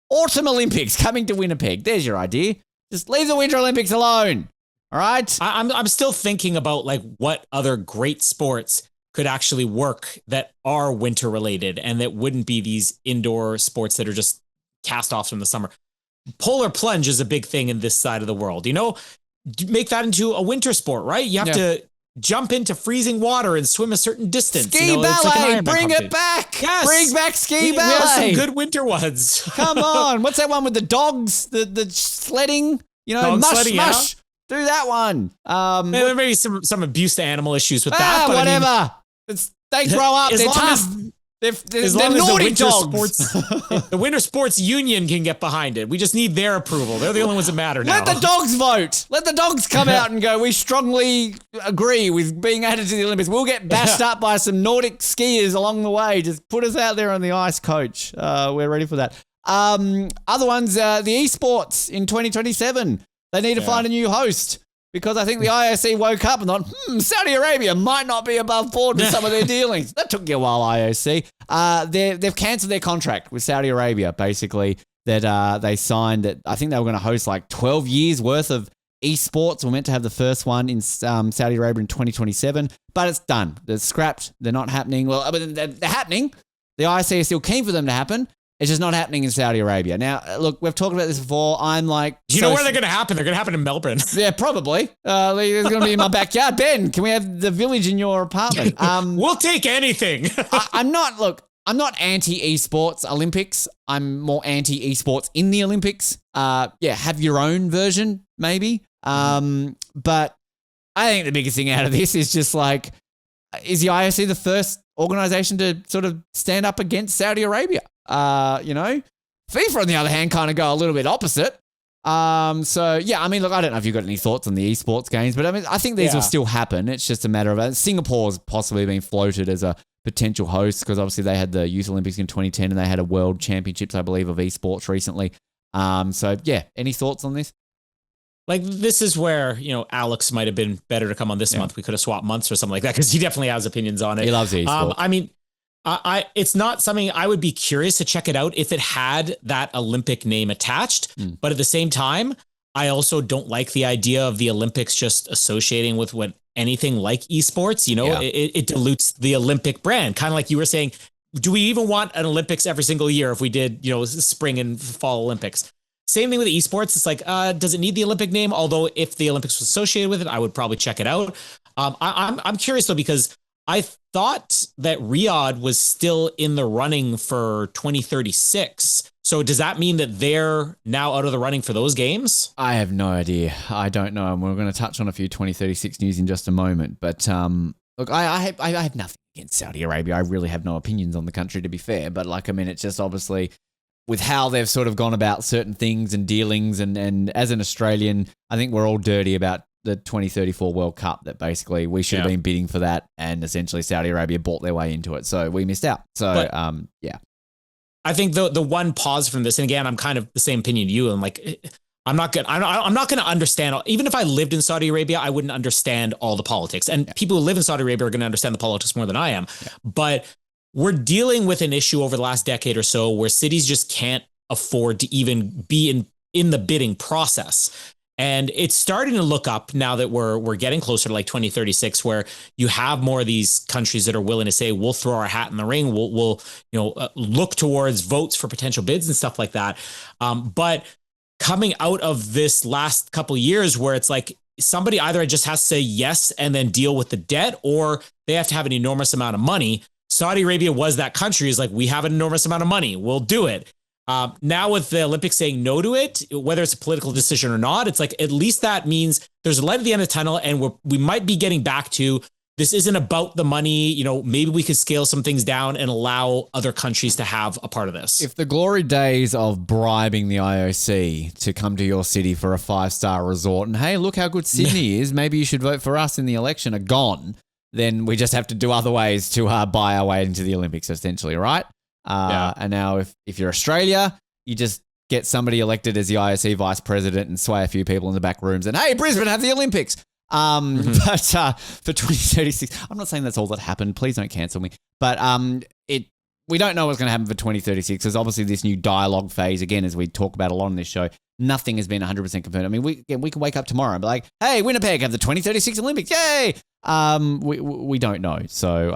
Autumn Olympics coming to Winnipeg. There's your idea. Just leave the Winter Olympics alone. All right?
I'm still thinking about like what other great sports could actually work that are winter related and that wouldn't be these indoor sports that are just cast off from the summer. Polar plunge is a big thing in this side of the world. Make that into a winter sport, right? You have to jump into freezing water and swim a certain distance.
Ski ballet, bring it back. Yes. Bring back ski ballet.
We have some good winter ones.
Come on. What's that one with the dogs, the sledding? Mush. Yeah. Do that one.
There may be some abuse to animal issues with that. But
whatever. They grow up. They're tough. They're naughty dogs.
The Winter Sports Union can get behind it. We just need their approval. They're the only ones that matter now.
Let the dogs vote. Let the dogs come out and go, we strongly agree with being added to the Olympics. We'll get bashed up by some Nordic skiers along the way. Just put us out there on the ice, coach. We're ready for that. Other ones, the esports in 2027. They need to find a new host. Because I think the IOC woke up and thought, Saudi Arabia might not be above board with some of their dealings. That took you a while, IOC. They've cancelled their contract with Saudi Arabia, basically, that they signed. That I think they were going to host like 12 years worth of esports. We're meant to have the first one in Saudi Arabia in 2027, but it's done. They're scrapped. They're not happening. Well, they're happening. The IOC is still keen for them to happen. It's just not happening in Saudi Arabia. Now, look, we've talked about this before. I'm like...
Do you know where they're going to happen? They're going to happen in Melbourne.
Yeah, probably. It's going to be in my backyard. Ben, can we have the village in your apartment?
We'll take anything.
I'm not anti-esports Olympics. I'm more anti-esports in the Olympics. Have your own version, maybe. But I think the biggest thing out of this is just like, is the IOC the first organization to sort of stand up against Saudi Arabia? FIFA, on the other hand, kind of go a little bit opposite. I mean, look, I don't know if you've got any thoughts on the esports games, but I mean, I think these will still happen. It's just a matter of Singapore's possibly been floated as a potential host because obviously they had the Youth Olympics in 2010 and they had a World Championships, I believe, of esports recently. Any thoughts on this?
Like, this is where, Alex might have been better to come on this month. We could have swapped months or something like that because he definitely has opinions on it.
He loves esports.
It's not something I would be curious to check it out if it had that Olympic name attached. But at the same time, I also don't like the idea of the Olympics just associating with anything like esports. It dilutes the Olympic brand. Kind of like you were saying, do we even want an Olympics every single year if we did, spring and fall Olympics? Same thing with esports. It's like, does it need the Olympic name? Although if the Olympics was associated with it, I would probably check it out. I'm curious though, because I thought that Riyadh was still in the running for 2036. So does that mean that they're now out of the running for those games?
I have no idea. I don't know. And we're going to touch on a few 2036 news in just a moment. But look, I have nothing against Saudi Arabia. I really have no opinions on the country, to be fair. But it's just obviously with how they've sort of gone about certain things and dealings. And as an Australian, I think we're all dirty about the 2034 World Cup, that basically we should have been bidding for that, and essentially Saudi Arabia bought their way into it. So we missed out. So, yeah.
I think the one pause from this, and again, I'm kind of the same opinion to you. I'm like, I'm not going to understand. Even if I lived in Saudi Arabia, I wouldn't understand all the politics. And people who live in Saudi Arabia are going to understand the politics more than I am. Yeah. But we're dealing with an issue over the last decade or so where cities just can't afford to even be in the bidding process. And it's starting to look up now that we're getting closer to like 2036, where you have more of these countries that are willing to say, we'll throw our hat in the ring. We'll look towards votes for potential bids and stuff like that. But coming out of this last couple of years where it's like somebody either just has to say yes and then deal with the debt, or they have to have an enormous amount of money. Saudi Arabia was that country. Is like, we have an enormous amount of money. We'll do it. Now with the Olympics saying no to it, whether it's a political decision or not, it's like, at least that means there's a light at the end of the tunnel, and we might be getting back to, this isn't about the money. Maybe we could scale some things down and allow other countries to have a part of this.
If the glory days of bribing the IOC to come to your city for a 5-star resort and, hey, look how good Sydney is, maybe you should vote for us in the election, are gone, then we just have to do other ways to buy our way into the Olympics, essentially, right? And now if you're Australia, you just get somebody elected as the IOC vice president and sway a few people in the back rooms and, hey, Brisbane, have the Olympics. But for 2036, I'm not saying that's all that happened. Please don't cancel me. But we don't know what's going to happen for 2036. There's obviously this new dialogue phase. Again, as we talk about a lot on this show, nothing has been 100% confirmed. I mean, we can wake up tomorrow and be like, hey, Winnipeg have the 2036 Olympics. Yay! We don't know. So,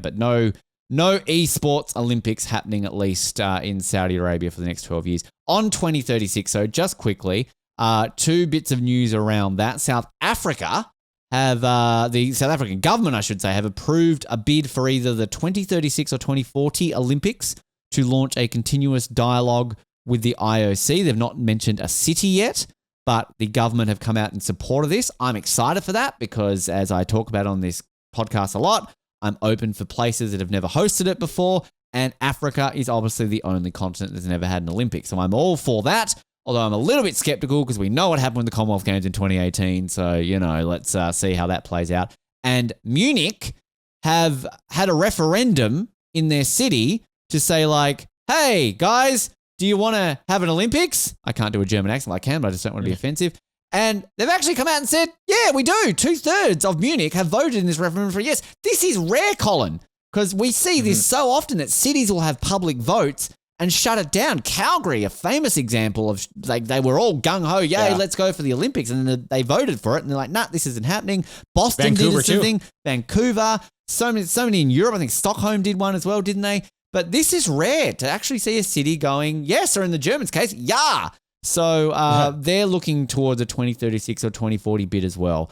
but no esports Olympics happening, at least in Saudi Arabia, for the next 12 years on 2036. So just quickly, 2 bits of news around that. South Africa the South African government, I should say, have approved a bid for either the 2036 or 2040 Olympics to launch a continuous dialogue with the IOC. They've not mentioned a city yet, but the government have come out in support of this. I'm excited for that because, as I talk about on this podcast a lot, I'm open for places that have never hosted it before, and Africa is obviously the only continent that's never had an Olympics. So I'm all for that, although I'm a little bit skeptical because we know what happened with the Commonwealth Games in 2018. So, let's see how that plays out. And Munich have had a referendum in their city to say, like, hey, guys, do you want to have an Olympics? I can't do a German accent. I can, but I just don't want to be offensive. And they've actually come out and said, yeah, we do. 2/3 of Munich have voted in this referendum for yes. This is rare, Colin, because we see this so often that cities will have public votes and shut it down. Calgary, a famous example of, like, they were all gung-ho, yay, let's go for the Olympics. And then they voted for it and they're like, nah, this isn't happening. Boston did something. Vancouver, so many in Europe. I think Stockholm did one as well, didn't they? But this is rare to actually see a city going, yes, or in the Germans' case, yeah. So they're looking towards a 2036 or 2040 bid as well.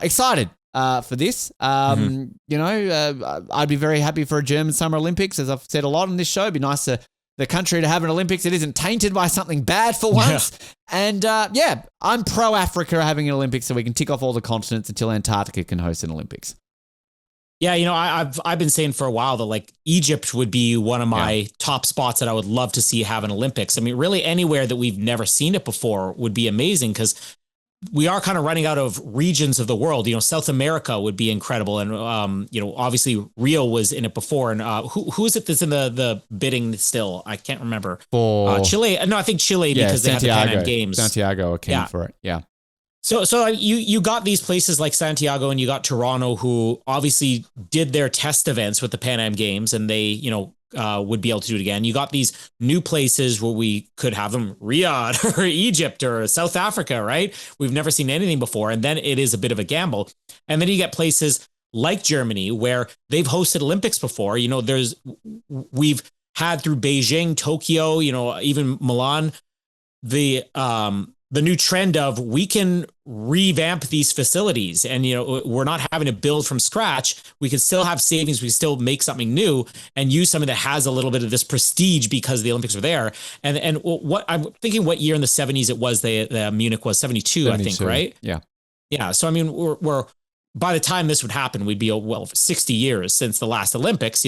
Excited for this. I'd be very happy for a German Summer Olympics, as I've said a lot on this show. It'd be nice to the country to have an Olympics that isn't tainted by something bad for once. Yeah. And I'm pro-Africa having an Olympics so we can tick off all the continents until Antarctica can host an Olympics.
Yeah, I've been saying for a while that, like, Egypt would be one of my top spots that I would love to see have an Olympics. I mean, really anywhere that we've never seen it before would be amazing, because we are kind of running out of regions of the world. South America would be incredible. And, obviously Rio was in it before. And who is it that's in the bidding still? I can't remember.
For
Chile. No, I think Chile, because they have the Pan Am Games.
Santiago came for it. Yeah.
So you got these places like Santiago and you got Toronto, who obviously did their test events with the Pan Am Games, and they, would be able to do it again. You got these new places where we could have them, Riyadh or Egypt or South Africa, right? We've never seen anything before. And then it is a bit of a gamble. And then you get places like Germany where they've hosted Olympics before. We've had through Beijing, Tokyo, even Milan, the new trend of we can revamp these facilities, and, we're not having to build from scratch. We can still have savings. We can still make something new and use something that has a little bit of this prestige because the Olympics are there. And what I'm thinking, what year in the 70s it was, the Munich was 72, I think, right?
Yeah.
Yeah. So, I mean, we're by the time this would happen, we'd be 60 years since the last Olympics.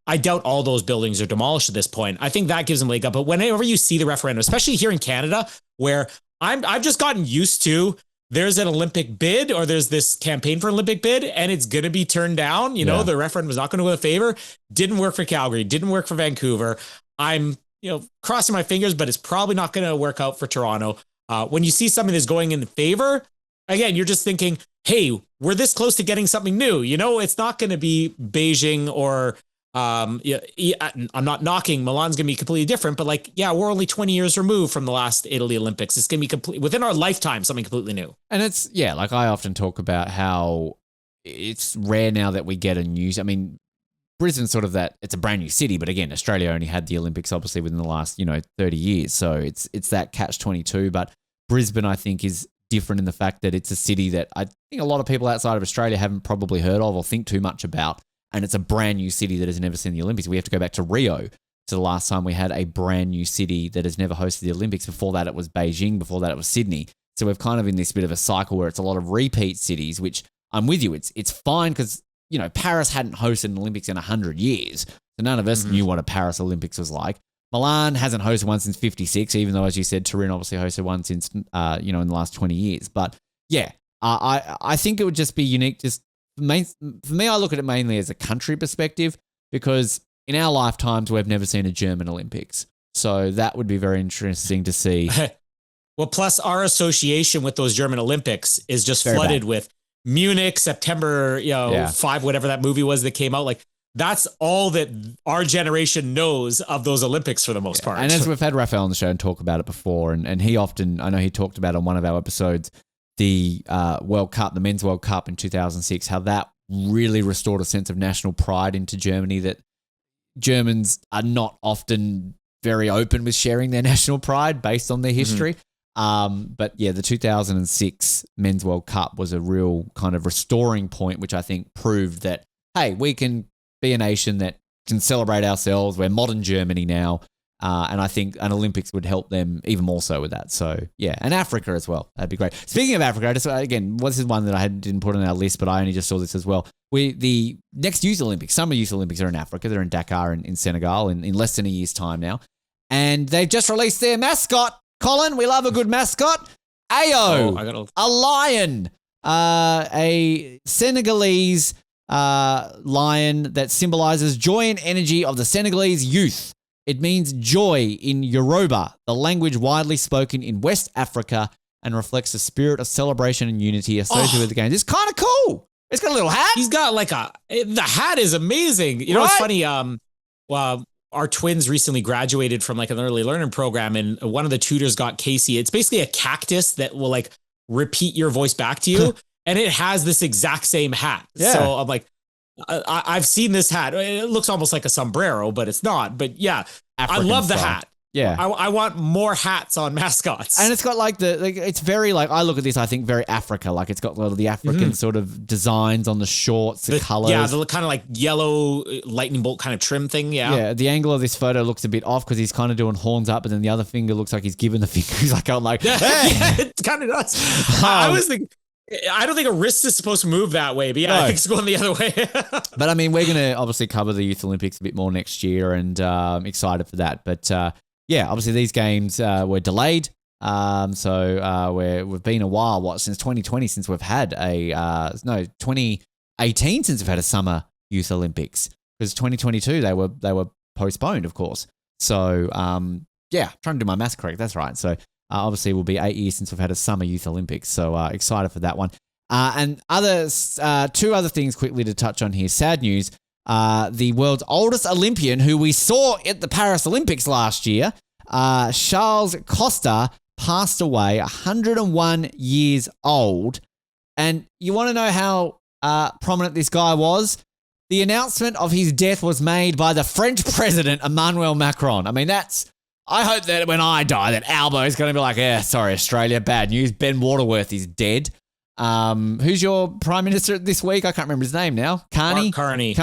I doubt all those buildings are demolished at this point. I think that gives them a leg up. But whenever you see the referendum, especially here in Canada, where I've just gotten used to, there's an Olympic bid or there's this campaign for Olympic bid and it's going to be turned down. The referendum was not going to go in favor. Didn't work for Calgary. Didn't work for Vancouver. I'm, crossing my fingers, but it's probably not going to work out for Toronto. When you see something that's going in favor, again, you're just thinking, hey, we're this close to getting something new. It's not going to be Beijing or I'm not knocking. Milan's going to be completely different, but we're only 20 years removed from the last Italy Olympics. It's going to be complete within our lifetime, something completely new.
And it's, I often talk about how it's rare now that we get a news. I mean, Brisbane's sort of that, it's a brand new city, but again, Australia only had the Olympics obviously within the last, 30 years. So it's that catch-22, but Brisbane, I think, is different in the fact that it's a city that I think a lot of people outside of Australia haven't probably heard of or think too much about. And it's a brand new city that has never seen the Olympics. We have to go back to Rio to the last time we had a brand new city that has never hosted the Olympics. Before that, it was Beijing. Before that, it was Sydney. So we're kind of in this bit of a cycle where it's a lot of repeat cities, which I'm with you. It's fine because, Paris hadn't hosted an Olympics in 100 years. So none of us knew what a Paris Olympics was like. Milan hasn't hosted one since 56, even though, as you said, Turin obviously hosted one since, in the last 20 years. But yeah, I think it would just be unique. For me, I look at it mainly as a country perspective because in our lifetimes, we've never seen a German Olympics. So that would be very interesting to see.
Well, plus our association with those German Olympics is just
Very
flooded
bad.
with Munich, September, 5, whatever that movie was that came out. That's all that our generation knows of those Olympics for the most part.
And as we've had Raphael on the show and talk about it before, and he often, I know he talked about on one of our episodes, the World Cup, the Men's World Cup in 2006, how that really restored a sense of national pride into Germany, that Germans are not often very open with sharing their national pride based on their history. But yeah, the 2006 Men's World Cup was a real kind of restoring point, which I think proved that, hey, we can be a nation that can celebrate ourselves. We're modern Germany now. And I think an Olympics would help them even more so with that. So yeah, and Africa as well. That'd be great. Speaking of Africa, this is one that I didn't put on our list, but I only just saw this as well. The next Youth Olympics, Summer Youth Olympics are in Africa. They're in Dakar in Senegal in less than a year's time now. And they've just released their mascot. Colin, we love a good mascot. Ayo, a lion, a Senegalese lion that symbolizes joy and energy of the Senegalese youth. It means joy in Yoruba, the language widely spoken in West Africa, and reflects the spirit of celebration and unity associated with the games. It's kind of cool. It's got a little hat.
He's got the hat is amazing. It's funny. Our twins recently graduated from an early learning program, and one of the tutors got Casey. It's basically a cactus that will repeat your voice back to you. And it has this exact same hat.
Yeah.
So I'm I've seen this hat. It looks almost like a sombrero, but it's not. But yeah,
African
I love the
style.
hat.
Yeah.
I want more hats on mascots.
And it's got it's very I look at this, I think very Africa. It's got a lot of the African sort of designs on the shorts, the colors.
Yeah, the kind of yellow lightning bolt kind of trim thing. Yeah.
Yeah. The angle of this photo looks a bit off because he's kind of doing horns up, but then the other finger looks like he's giving the finger. He's hey.
It kind of does. I was thinking, I don't think a wrist is supposed to move that way, but yeah, I think it's going the other way.
But I mean, we're going to obviously cover the Youth Olympics a bit more next year, and I'm excited for that. But yeah, obviously these games were delayed. So we've been a while, since 2020, since we've had 2018 since we've had a Summer Youth Olympics, because 2022 they were postponed, of course. So yeah, trying to do my maths correct. That's right. So obviously it will be 8 years since we've had a Summer Youth Olympics. So excited for that one. And two other things quickly to touch on here. Sad news. The world's oldest Olympian, who we saw at the Paris Olympics last year, Charles Costa, passed away, 101 years old. And you want to know how prominent this guy was? The announcement of his death was made by the French president, Emmanuel Macron. I mean, I hope that when I die, that Albo is going to be sorry, Australia, bad news. Ben Waterworth is dead. Who's your prime minister this week? I can't remember his name now. Carney?
Carney.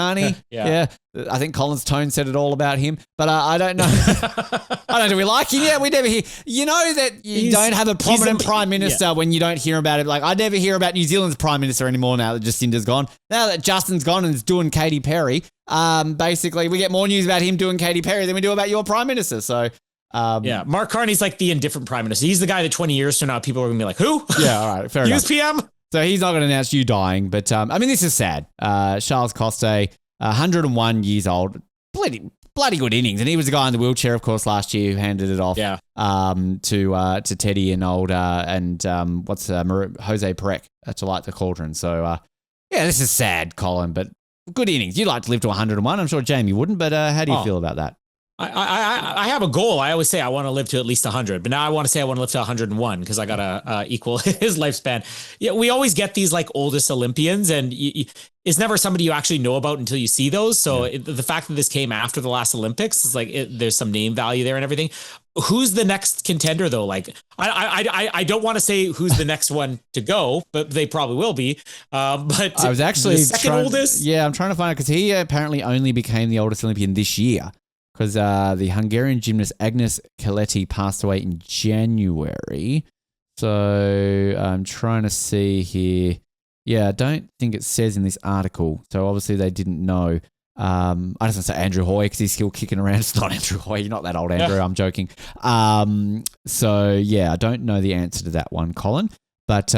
Yeah. I think Colin's tone said it all about him, but I don't know. I don't know. Do we like him? Yeah, we never hear. You know that you don't have a prominent prime minister when you don't hear about it. Like, I never hear about New Zealand's prime minister anymore now that Jacinda's gone. Now that Justin's gone and is doing Katy Perry, basically we get more news about him doing Katy Perry than we do about your prime minister. So,
Mark Carney's like the indifferent prime minister. He's the guy that 20 years from now, people are going to be like, who?
Yeah, all right, fair enough.
Use PM?
So he's not going to announce you dying, but I mean, this is sad. Charles Coste, 101 years old, bloody good innings, and he was the guy in the wheelchair, of course, last year who handed it off to Teddy and Jose Perec to light the cauldron. So this is sad, Colin, but good innings. You'd like to live to 101. I'm sure Jamie wouldn't, but how do you feel about that?
I have a goal. I always say I want to live to at least 100, but now I want to say I want to live to 101 because I got to equal his lifespan. Yeah, we always get these like oldest Olympians, and it's never somebody you actually know about until you see those. So the fact that this came after the last Olympics is like there's some name value there and everything. Who's the next contender though? Like I don't want to say who's the next one to go, but they probably will be. But
I was actually
the second oldest.
Yeah, I'm trying to find out because he apparently only became the oldest Olympian this year. Because the Hungarian gymnast Agnes Keleti passed away in January. So I'm trying to see here. Yeah, I don't think it says in this article. So obviously they didn't know. I just want to say Andrew Hoy because he's still kicking around. It's not Andrew Hoy. You're not that old, Andrew. I'm joking. So yeah, I don't know the answer to that one, Colin. But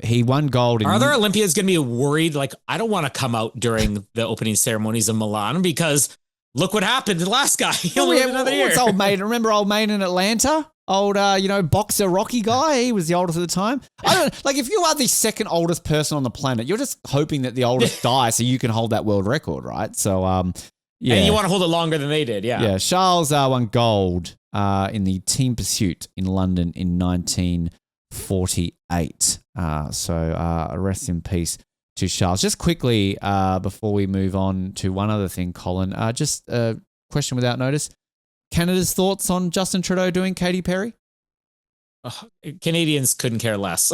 he won gold.
Are other Olympians going to be worried? Like, I don't want to come out during the opening ceremonies of Milan because look what happened to the last guy. He only had another year.
What's old Maiden? Remember old Maiden in Atlanta? Old, boxer Rocky guy. He was the oldest at the time. I don't like if you are the second oldest person on the planet, you're just hoping that the oldest dies so you can hold that world record, right? So, yeah. And
you want to hold it longer than they did, yeah.
Yeah, Charles won gold in the team pursuit in London in 1948. So rest in peace to Charles. Just quickly, before we move on to one other thing, Colin, just a question without notice. Canada's thoughts on Justin Trudeau doing Katy Perry?
Canadians couldn't care less.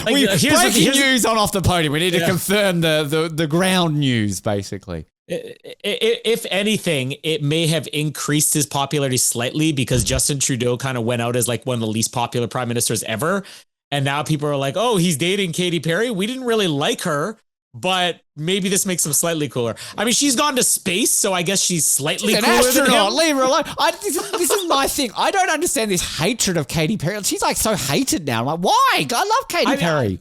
Breaking news on Off the Podium. We need to confirm the ground news, basically.
If anything, it may have increased his popularity slightly because Justin Trudeau kind of went out as like one of the least popular prime ministers ever. And now people are like, oh, he's dating Katy Perry. We didn't really like her, but maybe this makes him slightly cooler. I mean, she's gone to space, so I guess she's slightly cooler than him.
Leave her alone. This is my thing. I don't understand this hatred of Katy Perry. She's like so hated now. I'm like, why? I love Katy Perry.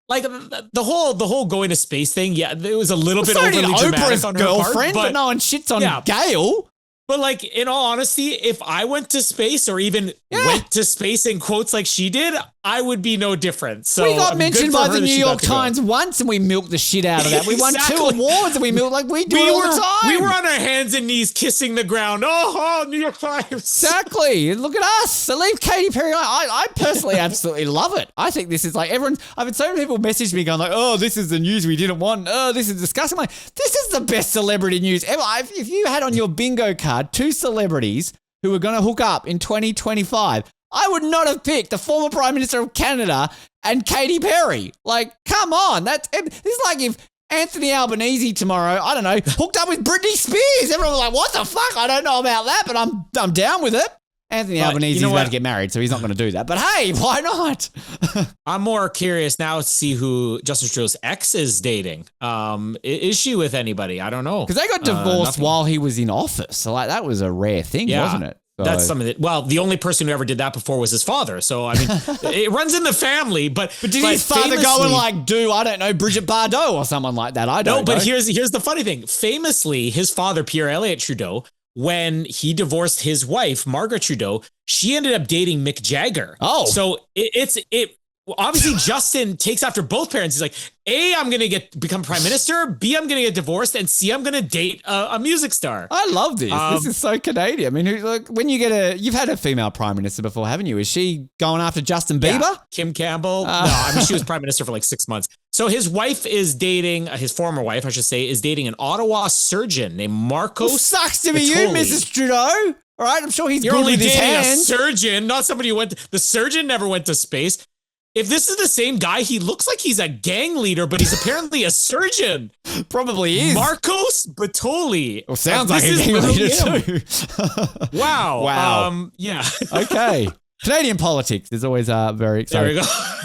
Like the whole going to space thing, yeah, it was a little bit overly dramatic
Oprah's
on her
girlfriend,
part,
but no one shits on Gail.
But like, in all honesty, if I went to space or even went to space in quotes like she did, I would be no different. So
we got mentioned by the New York Times once and we milked the shit out of that. We won 2 awards and we milked like we do all the time.
We were on our hands and knees kissing the ground. Oh, New York Times.
Exactly. Look at us. So leave Katy Perry. I personally absolutely love it. I think this is like everyone. I've had so many people message me going like, oh, this is the news we didn't want. Oh, this is disgusting. I'm like, this is the best celebrity news ever. If you had on your bingo card 2 celebrities who were going to hook up in 2025, I would not have picked the former Prime Minister of Canada and Katy Perry. Like, come on. This is like if Anthony Albanese tomorrow, I don't know, hooked up with Britney Spears. Everyone was like, what the fuck? I don't know about that, but I'm down with it. Anthony Albanese is about to get married, so he's not going to do that. But hey, why not?
I'm more curious now to see who Justin Trudeau's ex is dating. Is she with anybody? I don't know.
Because they got divorced while he was in office. So like that was a rare thing, wasn't it? So.
That's something that, well, the only person who ever did that before was his father. So, I mean, it runs in the family, but
did his father go and like do, I don't know, Brigitte Bardot or someone like that? I don't know.
No, but here's the funny thing. Famously, his father, Pierre Elliott Trudeau, when he divorced his wife, Margaret Trudeau, she ended up dating Mick Jagger.
Oh.
So obviously Justin takes after both parents. He's like, A, I'm going to become prime minister. B, I'm going to get divorced. And C, I'm going to date a music star.
I love this. This is so Canadian. I mean, like, when you you've had a female prime minister before, haven't you? Is she going after Justin Bieber?
Yeah. Kim Campbell. No, I mean, she was prime minister for like 6 months. So his wife is dating, his former wife, I should say, is dating an Ottawa surgeon named Marcos.
Well, sucks to be you, Mrs. Trudeau. All right, I'm sure he's
You're
good
only
with his
dating
hands.
a surgeon, not somebody who the surgeon never went to space. If this is the same guy, he looks like he's a gang leader, but he's apparently a surgeon.
Probably is.
Marcos Batoli.
Well, sounds like a gang leader too.
Wow. Yeah.
Okay. Canadian politics is always very exciting.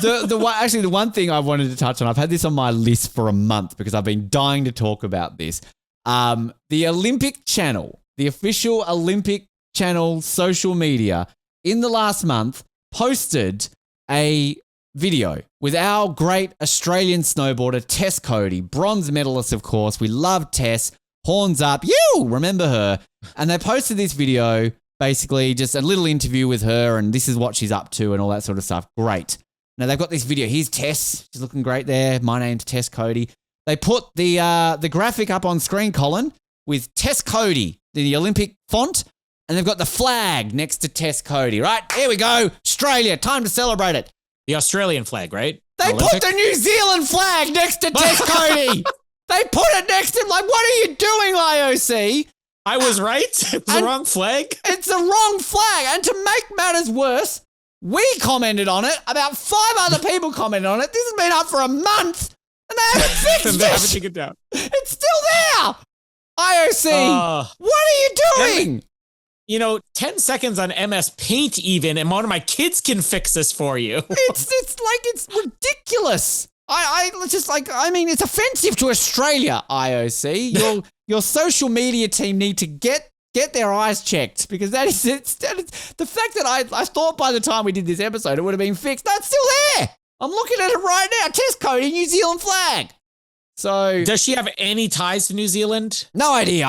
There we go.
The one thing I wanted to touch on, I've had this on my list for a month because I've been dying to talk about this. The Olympic Channel, the official Olympic Channel social media, in the last month posted a video with our great Australian snowboarder, Tess Cody, bronze medalist, of course. We love Tess. Horns up. You remember her. And they posted this video, basically just a little interview with her, and this is what she's up to and all that sort of stuff. Great. Now they've got this video. Here's Tess. She's looking great there. My name's Tess Cody. They put the graphic up on screen, Colin, with Tess Cody, the Olympic font, and they've got the flag next to Tess Cody, right? Here we go. Australia. Time to celebrate it.
The Australian flag, right?
They
Olympic?
put the New Zealand flag next to Tess Cody. They put it next to him. Like, what are you doing, IOC?
I was right. It's the wrong flag.
It's the wrong flag. And to make matters worse, we commented on it. About 5 other people commented on it. This has been up for a month, and they haven't fixed it.
They haven't taken it down.
It's still there. IOC, what are you doing?
10 seconds on MS Paint even, and one of my kids can fix this for you.
It's ridiculous. It's offensive to Australia, IOC. Your social media team need to get their eyes checked, because that is the fact that I thought by the time we did this episode it would have been fixed. That's still there. I'm looking at it right now. Tess Cody, New Zealand flag. So
does she have any ties to New Zealand?
No idea.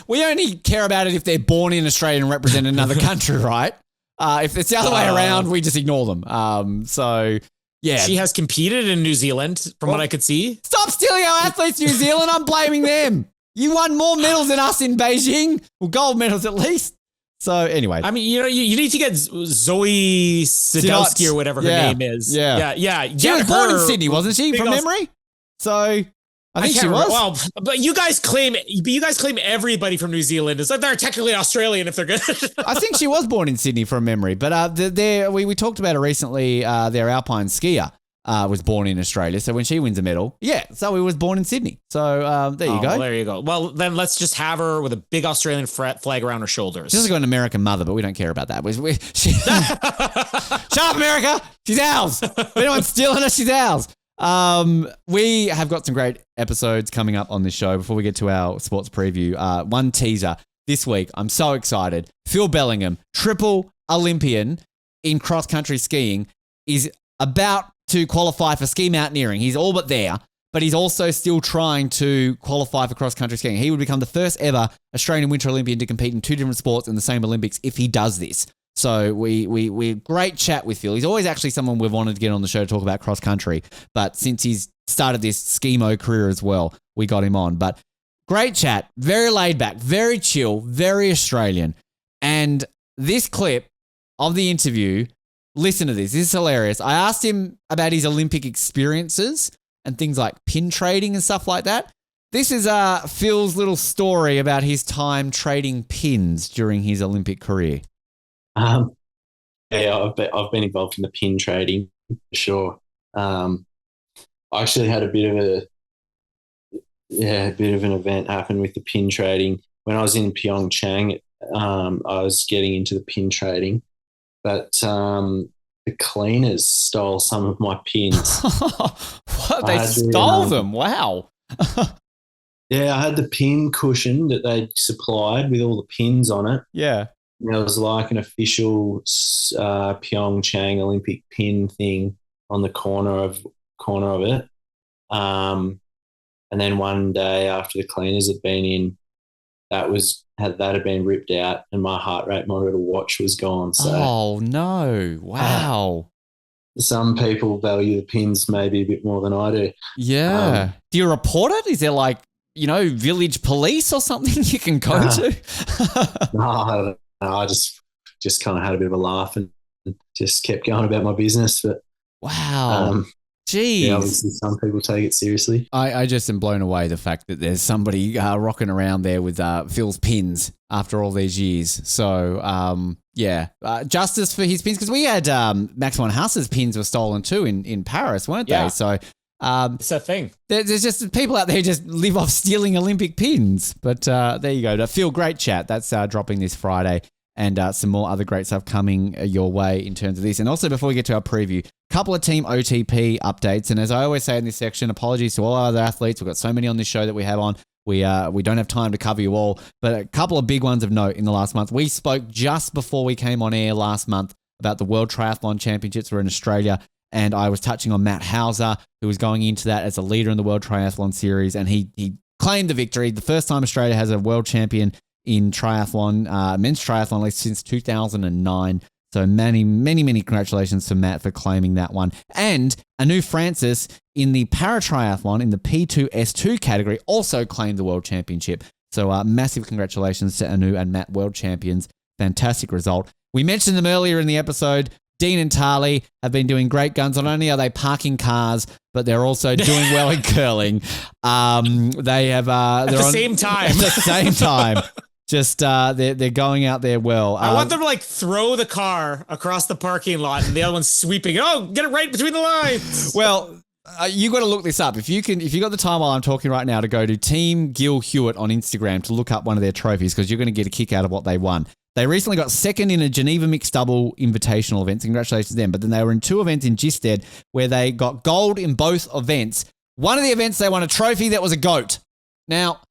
We only care about it if they're born in Australia and represent another country, right? If it's the other way around, we just ignore them. So yeah,
she has competed in New Zealand, from what I could see.
Stop stealing our athletes, New Zealand. I'm blaming them. You won more medals than us in Beijing. Well, gold medals at least. So anyway,
I mean, you need to get Zoe Sadowski or whatever her name is. Yeah.
She was born in Sydney, wasn't she? From memory. So I think she was.
Well, but you guys claim everybody from New Zealand is like they're technically Australian if they're good.
I think she was born in Sydney from memory, but we talked about her recently. Their alpine skier was born in Australia, so when she wins a medal, Zoe was born in Sydney. So there you go.
Well, there you go. Well, then let's just have her with a big Australian flag around her shoulders.
She's got an American mother, but we don't care about that. Shut up, America! She's ours. If anyone's stealing her, she's ours. We have got some great episodes coming up on this show. Before we get to our sports preview, one teaser this week. I'm so excited. Phil Bellingham, triple Olympian in cross-country skiing, is about to qualify for ski mountaineering. He's all but there, but he's also still trying to qualify for cross-country skiing. He would become the first ever Australian Winter Olympian to compete in 2 different sports in the same Olympics if he does this. So we great chat with Phil. He's always actually someone we've wanted to get on the show to talk about cross country, but since he's started this skimo career as well, we got him on. But great chat, very laid back, very chill, very Australian. And this clip of the interview, listen to this. This is hilarious. I asked him about his Olympic experiences and things like pin trading and stuff like that. This is Phil's little story about his time trading pins during his Olympic career.
I've been involved in the pin trading for sure. I actually had a bit of an event happen with the pin trading when I was in Pyeongchang. I was getting into the pin trading, but the cleaners stole some of my pins.
What? They stole them? Wow.
Yeah, I had the pin cushion that they supplied with all the pins on it.
Yeah.
It was like an official Pyeongchang Olympic pin thing on the corner of it. And then one day after the cleaners had been in, that had been ripped out, and my heart rate monitor watch was gone. So,
oh no! Wow.
Some people value the pins maybe a bit more than I do.
Yeah. Do you report it? Is there village police or something you can go to?
No, I just kind of had a bit of a laugh and just kept going about my business. But
wow. Jeez.
Yeah, obviously some people take it seriously.
I just am blown away the fact that there's somebody rocking around there with Phil's pins after all these years. So, justice for his pins, because we had Max von Haus's pins were stolen too in Paris, weren't they? So
it's a thing.
there's just people out there who just live off stealing Olympic pins. But there you go. Phil, great chat. That's dropping this Friday. And some more other great stuff coming your way in terms of this. And also, before we get to our preview, a couple of Team OTP updates. And as I always say in this section, apologies to all our other athletes. We've got so many on this show that we have on. We don't have time to cover you all. But a couple of big ones of note in the last month. We spoke just before we came on air last month about the World Triathlon Championships were in Australia. And I was touching on Matt Hauser, who was going into that as a leader in the World Triathlon Series. And he claimed the victory. The first time Australia has a world champion in triathlon, men's triathlon, at least since 2009. So many congratulations to Matt for claiming that one. And Anu Francis in the paratriathlon in the P2S2 category also claimed the world championship. So massive congratulations to Anu and Matt, world champions. Fantastic result. We mentioned them earlier in the episode. Dean and Tali have been doing great guns. Not only are they parking cars, but they're also doing well in curling. They have
at the same time.
At the same time. Just they're going out there well.
I want them to like throw the car across the parking lot and the other one's sweeping. Oh, get it right between the lines.
Well, you got to look this up. If you got the time while I'm talking right now to go to Team Gil Hewitt on Instagram to look up one of their trophies, because you're going to get a kick out of what they won. They recently got second in a Geneva mixed double invitational event. Congratulations to them. But then they were in two events in Gisted where they got gold in both events. One of the events they won a trophy that was a goat. Now.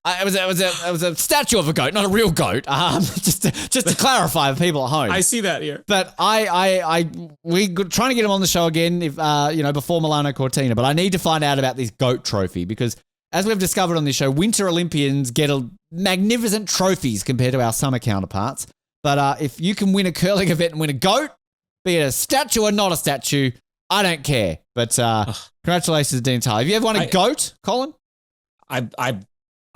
It was a statue of a goat, not a real goat. Just to clarify for people at home.
I see that here.
But we're trying to get him on the show again, if before Milano Cortina. But I need to find out about this goat trophy, because as we've discovered on this show, Winter Olympians get magnificent trophies compared to our summer counterparts. But if you can win a curling event and win a goat, be it a statue or not a statue, I don't care. But congratulations to Dean Tyler. Have you ever won a goat, Colin?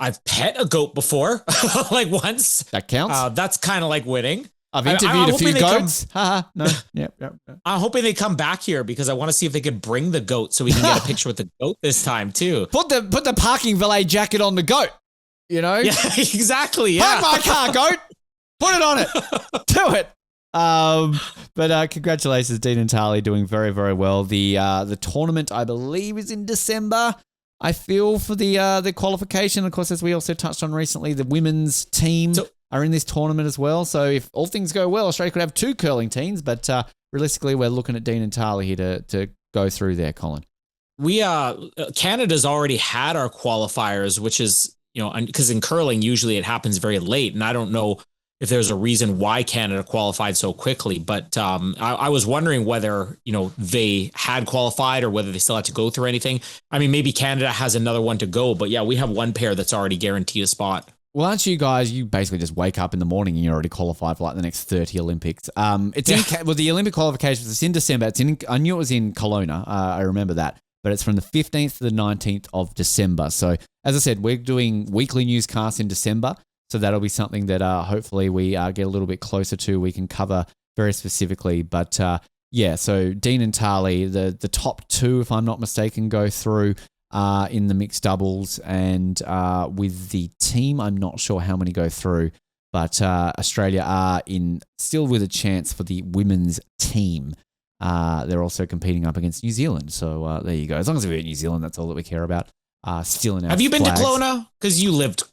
I've pet a goat before, like once.
That counts.
That's kind of like winning.
I've interviewed a few goats. No. Yep.
I'm hoping they come back here because I want to see if they could bring the goat so we can get a picture with the goat this time too.
Put the parking valet jacket on the goat. You know?
Yeah, exactly. Yeah.
Park my car, goat. Put it on it. Do it. But congratulations, Dean and Tali, doing very, very well. The tournament, I believe, is in December. I feel for the qualification. Of course, as we also touched on recently, the women's team are in this tournament as well. So if all things go well, Australia could have two curling teams. But realistically, we're looking at Dean and Tali here to go through there, Colin.
We Canada's already had our qualifiers, which is, because in curling, usually it happens very late. And I don't know if there's a reason why Canada qualified so quickly. But I was wondering whether, they had qualified or whether they still had to go through anything. I mean, maybe Canada has another one to go. But yeah, we have one pair that's already guaranteed a spot.
Well, aren't you guys, you basically just wake up in the morning and you're already qualified for like the next 30 Olympics. The Olympic qualifications, it's in December. I knew it was in Kelowna. I remember that. But it's from the 15th to the 19th of December. So as I said, we're doing weekly newscasts in December. So that'll be something that hopefully we get a little bit closer to. We can cover very specifically. But so Dean and Tali, the top two, if I'm not mistaken, go through in the mixed doubles. And with the team, I'm not sure how many go through. But Australia are still with a chance for the women's team. They're also competing up against New Zealand. So there you go. As long as we beat New Zealand, that's all that we care about. Still in our
Have you been
flags.
to Kelowna? Because you lived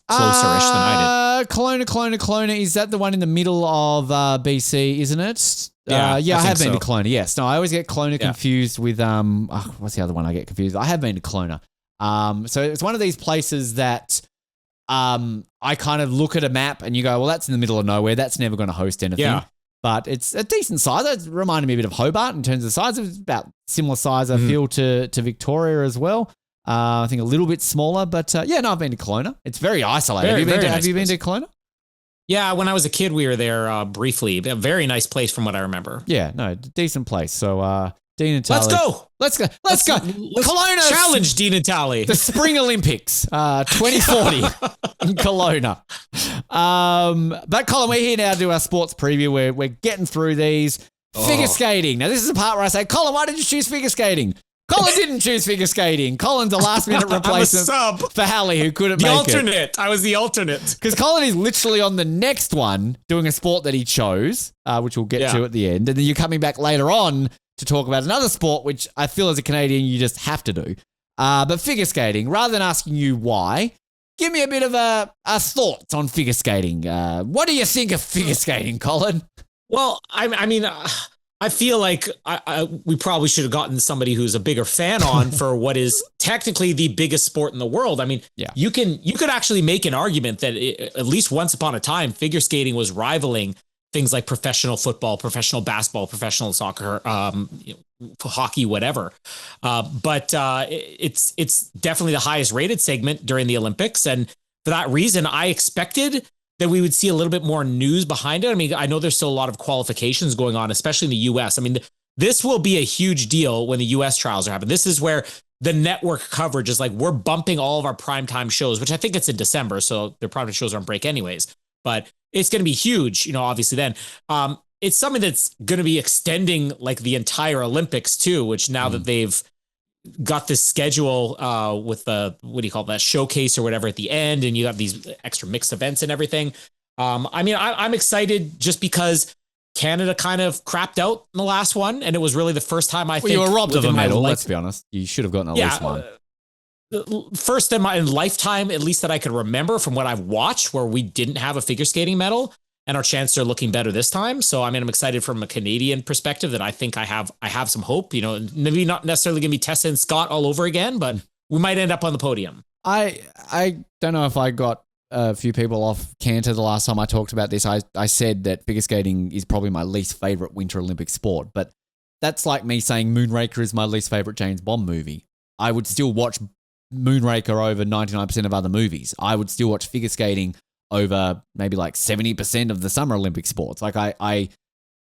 closer-ish than I did.
Kelowna. Is that the one in the middle of BC, isn't it?
Yeah,
I have been
so.
to Kelowna, yes. No, I always get Kelowna confused with, what's the other one I get confused? I have been to Kelowna. So it's one of these places that I kind of look at a map and you go, well, that's in the middle of nowhere. That's never going to host anything.
Yeah.
But it's a decent size. It reminded me a bit of Hobart in terms of size. It's about similar size, I feel, to Victoria as well. I think a little bit smaller, but I've been to Kelowna. It's very isolated. Have you been to Kelowna?
Yeah, when I was a kid, we were there briefly. A very nice place from what I remember.
Yeah, no, decent place. So Dean and Tali.
Let's go.
Let's go. Kelowna.
Challenge Dean and Tali.
The Spring Olympics 2040 in Kelowna. But Colin, we're here now to do our sports preview. We're getting through these. Figure skating. Now, this is the part where I say, Colin, why did you choose figure skating? Colin didn't choose figure skating. Colin's a last-minute replacement for Hallie, who couldn't make
it. I was the alternate.
Because Colin is literally on the next one doing a sport that he chose, which we'll get to at the end. And then you're coming back later on to talk about another sport, which I feel as a Canadian you just have to do. But figure skating, rather than asking you why, give me a bit of a thought on figure skating. What do you think of figure skating, Colin?
Well, I mean, I feel like we probably should have gotten somebody who's a bigger fan on for what is technically the biggest sport in the world. I mean, you could actually make an argument that at least once upon a time, figure skating was rivaling things like professional football, professional basketball, professional soccer, hockey, whatever. But it's definitely the highest rated segment during the Olympics. And for that reason, I expected that we would see a little bit more news behind it. I mean, I know there's still a lot of qualifications going on, especially in the US. I mean, this will be a huge deal when the US trials are happening. This is where the network coverage is like, we're bumping all of our primetime shows, which I think it's in December. So their primetime shows are on break anyways, but it's going to be huge, obviously then. It's something that's going to be extending like the entire Olympics too, which now that they've got this schedule with the, what do you call that, showcase or whatever at the end, and you have these extra mixed events and everything. I mean, I'm excited just because Canada kind of crapped out in the last one, and it was really the first time I think
you were robbed of a medal. Let's be honest, you should have gotten at least one.
First in my lifetime, at least that I could remember from what I've watched, where we didn't have a figure skating medal, and our chances are looking better this time. So, I mean, I'm excited from a Canadian perspective that I think I have some hope, maybe not necessarily going to be Tessa and Scott all over again, but we might end up on the podium.
I don't know if I got a few people off canter the last time I talked about this. I said that figure skating is probably my least favorite Winter Olympic sport, but that's like me saying Moonraker is my least favorite James Bond movie. I would still watch Moonraker over 99% of other movies. I would still watch figure skating over maybe like 70% of the Summer Olympic sports. Like I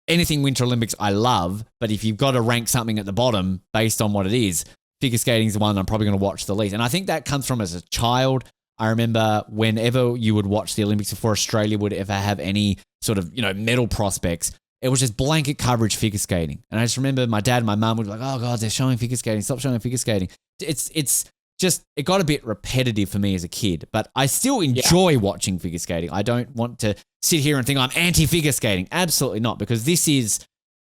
anything Winter Olympics I love, but if you've got to rank something at the bottom based on what it is, figure skating is the one I'm probably going to watch the least. And I think that comes from as a child. I remember whenever you would watch the Olympics before Australia would ever have any sort of, medal prospects, it was just blanket coverage figure skating. And I just remember my dad and my mum would be like, oh God, they're showing figure skating. Stop showing figure skating. It's just, it got a bit repetitive for me as a kid, but I still enjoy watching figure skating. I don't want to sit here and think I'm anti-figure skating. Absolutely not, because this is,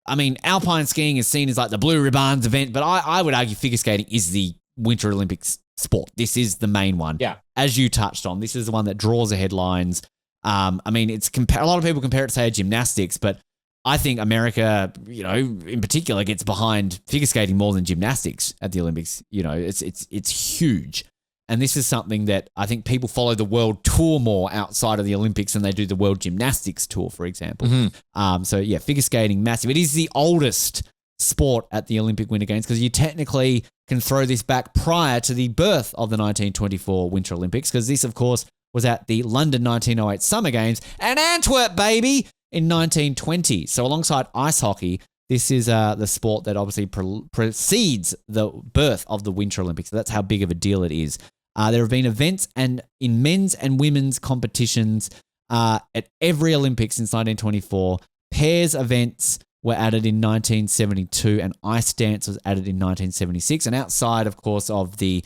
alpine skiing is seen as like the Blue Ribbons event, but I would argue figure skating is the Winter Olympics sport. This is the main one. Yeah. As you touched on, this is the one that draws the headlines. It's a lot of people compare it to, say, gymnastics, but I think America, in particular, gets behind figure skating more than gymnastics at the Olympics. It's huge. And this is something that I think people follow the world tour more outside of the Olympics than they do the world gymnastics tour, for example. Mm-hmm. Figure skating, massive. It is the oldest sport at the Olympic Winter Games because you technically can throw this back prior to the birth of the 1924 Winter Olympics, because this, of course, was at the London 1908 Summer Games and Antwerp, baby, in 1920. So alongside ice hockey, this is the sport that obviously precedes the birth of the Winter Olympics. So that's how big of a deal it is. There have been events and in men's and women's competitions at every Olympics since 1924. Pairs events were added in 1972 and ice dance was added in 1976. And outside, of course, of the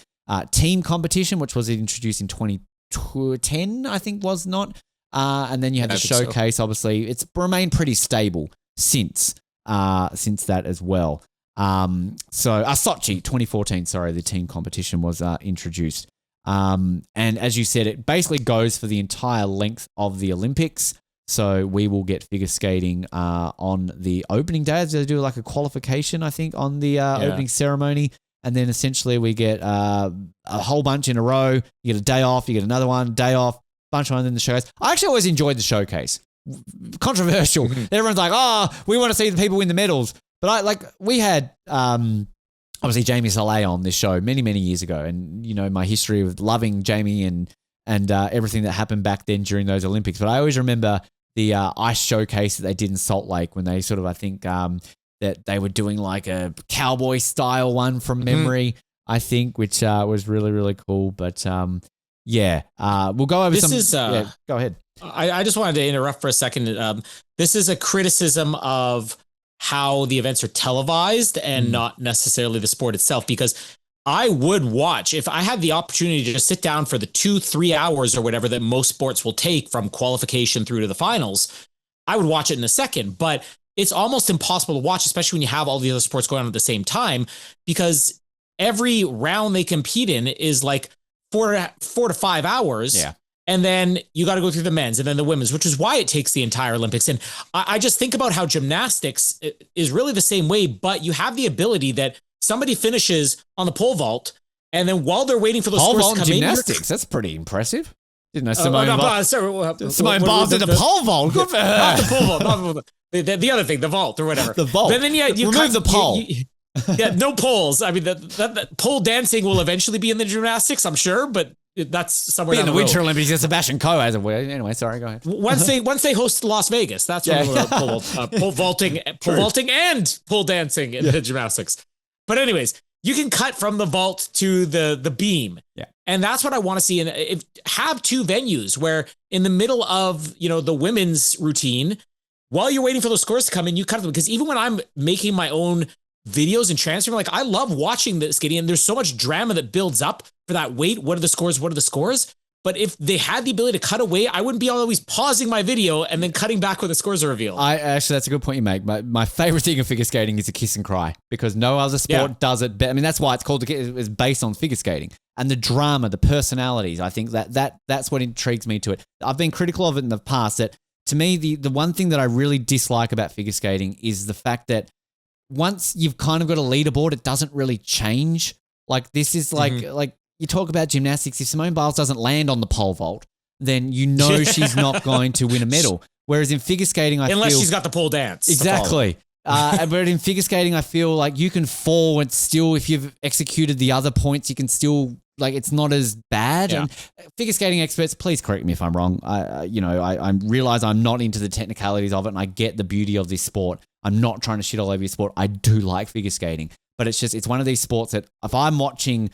team competition, which was introduced in 2010, I think was not. And then you had the showcase. Obviously, it's remained pretty stable since that as well. Sochi 2014, the team competition was introduced. And as you said, it basically goes for the entire length of the Olympics. So we will get figure skating on the opening day. They do like a qualification, I think, on the opening ceremony. And then essentially we get a whole bunch in a row. You get a day off, you get another one, day off, bunch of one in the showcase. I actually always enjoyed the showcase. Controversial. Everyone's like, we want to see the people win the medals. But we had obviously Jamie Saleh on this show many, many years ago. And, my history of loving Jamie and everything that happened back then during those Olympics. But I always remember the ice showcase that they did in Salt Lake when they sort of, I think, that they were doing like a cowboy style one from memory, I think, which was really, really cool. But we'll go over go ahead.
I just wanted to interrupt for a second. This is a criticism of how the events are televised and not necessarily the sport itself, because I would watch if I had the opportunity to just sit down for the 2-3 hours or whatever that most sports will take from qualification through to the finals. I would watch it in a second, but it's almost impossible to watch, especially when you have all the other sports going on at the same time, because every round they compete in is like 4 to 5 hours.
Yeah.
And then you got to go through the men's and then the women's, which is why it takes the entire Olympics. And I just think about how gymnastics is really the same way, but you have the ability that somebody finishes on the pole vault, and then while they're waiting for those scores to come
gymnastics, that's pretty impressive. Didn't know Simone Biles did the pole vault. Good for her.
Not the pole vault. Not the pole vault. The other thing, the vault or whatever.
The vault.
But then you
remove the pole.
Yeah, no poles. I mean, the pole dancing will eventually be in the gymnastics, I'm sure, but that's somewhere
in
down
the
road.
Winter Olympics. Sebastian Coe has a way. Anyway, sorry, go ahead.
Once they host Las Vegas, that's when pole vaulting and pole dancing in the gymnastics. But anyways, you can cut from the vault to the beam.
Yeah.
And that's what I want to see. And have two venues where in the middle of, the women's routine, while you're waiting for those scores to come in, you cut them. Because even when I'm making my own videos and transferring, like I love watching the skating, and there's so much drama that builds up for that wait. What are the scores? What are the scores? But if they had the ability to cut away, I wouldn't be always pausing my video and then cutting back when the scores are revealed.
Actually, that's a good point you make. My favorite thing of figure skating is a kiss and cry, because no other sport does it better. I mean, that's why it's called it's based on figure skating, and the drama, the personalities. I think that's what intrigues me to it. I've been critical of it in the past. That to me, the one thing that I really dislike about figure skating is the fact that once you've kind of got a leaderboard, it doesn't really change. Like this is like you talk about gymnastics. If Simone Biles doesn't land on the pole vault, then you know she's not going to win a medal. Whereas in figure skating,
unless she's got the pole dance.
Exactly. But in figure skating, I feel like you can fall and still, if you've executed the other points, you can still, like, it's not as bad. Yeah. And figure skating experts, please correct me if I'm wrong. I realize I'm not into the technicalities of it, and I get the beauty of this sport. I'm not trying to shit all over your sport. I do like figure skating, but it's one of these sports that if I'm watching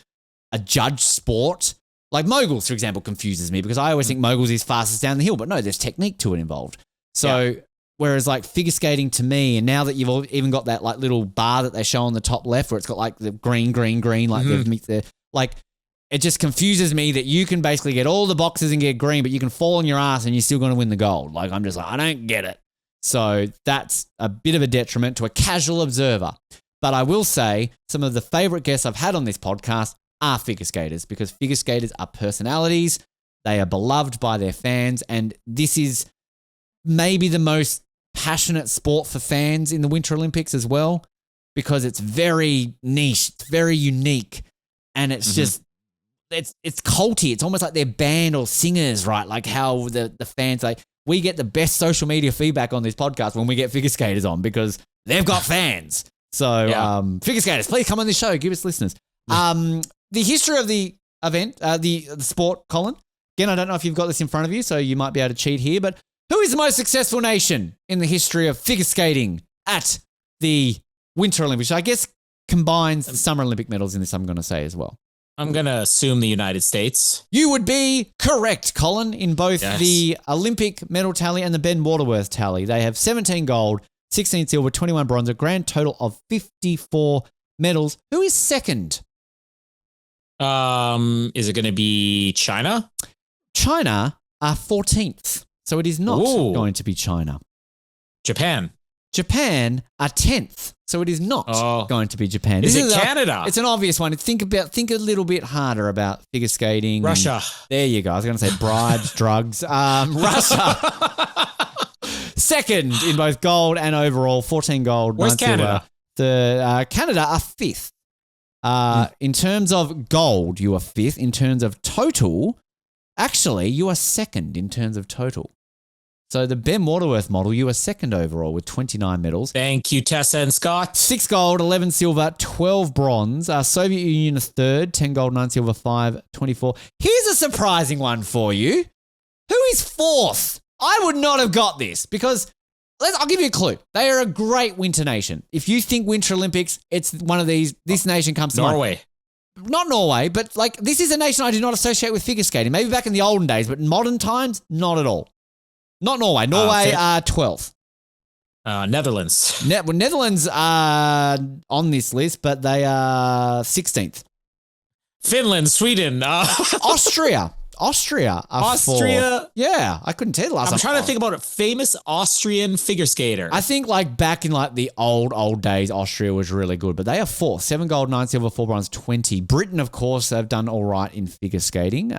a judged sport, like moguls, for example, confuses me, because I always think moguls is fastest down the hill, but no, there's technique to it involved. So whereas like figure skating to me, and now that you've even got that like little bar that they show on the top left where it's got like the green, like they've mixed there, like it just confuses me that you can basically get all the boxes and get green, but you can fall on your ass and you're still going to win the gold. Like I'm just like, I don't get it. So that's a bit of a detriment to a casual observer. But I will say some of the favorite guests I've had on this podcast are figure skaters, because figure skaters are personalities. They are beloved by their fans. And this is maybe the most passionate sport for fans in the Winter Olympics as well, because it's very niche, it's very unique. And it's just, it's culty. It's almost like they're band or singers, right? Like how the fans, like we get the best social media feedback on this podcast when we get figure skaters on, because they've got fans. So figure skaters, please come on this show. Give us listeners. The history of the event, the sport, Colin. Again, I don't know if you've got this in front of you, so you might be able to cheat here, but who is the most successful nation in the history of figure skating at the Winter Olympics? I guess combines the Summer Olympic medals in this, I'm going to say as well.
I'm going to assume the United States.
You would be correct, Colin, in both the Olympic medal tally and the Ben Waterworth tally. They have 17 gold, 16 silver, 21 bronze, a grand total of 54 medals. Who is second?
Is it going to be China?
China are 14th, so it is not going to be China.
Japan
are 10th, so it is not going to be Japan.
Is it Canada?
It's an obvious one. Think a little bit harder about figure skating.
Russia.
There you go. I was going to say bribes, drugs. Russia. Second in both gold and overall, 14 gold.
Where's Canada?
Canada are 5th. In terms of gold, you are 5th. In terms of total, actually, you are 2nd in terms of total. So the Ben Waterworth model, you are 2nd overall with 29 medals.
Thank you, Tessa and Scott.
6 gold, 11 silver, 12 bronze. Soviet Union is 3rd, 10 gold, 9 silver, 5, 24. Here's a surprising one for you. Who is 4th? I would not have got this, because I'll give you a clue. They are a great winter nation. If you think Winter Olympics, it's one of these. This nation comes to
Norway.
mind. Not Norway, but like this is a nation I do not associate with figure skating. Maybe back in the olden days, but in modern times, not at all. Not Norway. Norway are 12th.
Netherlands.
Netherlands are on this list, but they are 16th.
Finland, Sweden,
Austria are fourth. Yeah, I couldn't tell you the last time.
I'm trying to think about a famous Austrian figure skater.
I think like back in like the old days, Austria was really good, but they are fourth. 7 gold, 9 silver, 4 bronze, 20. Britain, of course, have done all right in figure skating.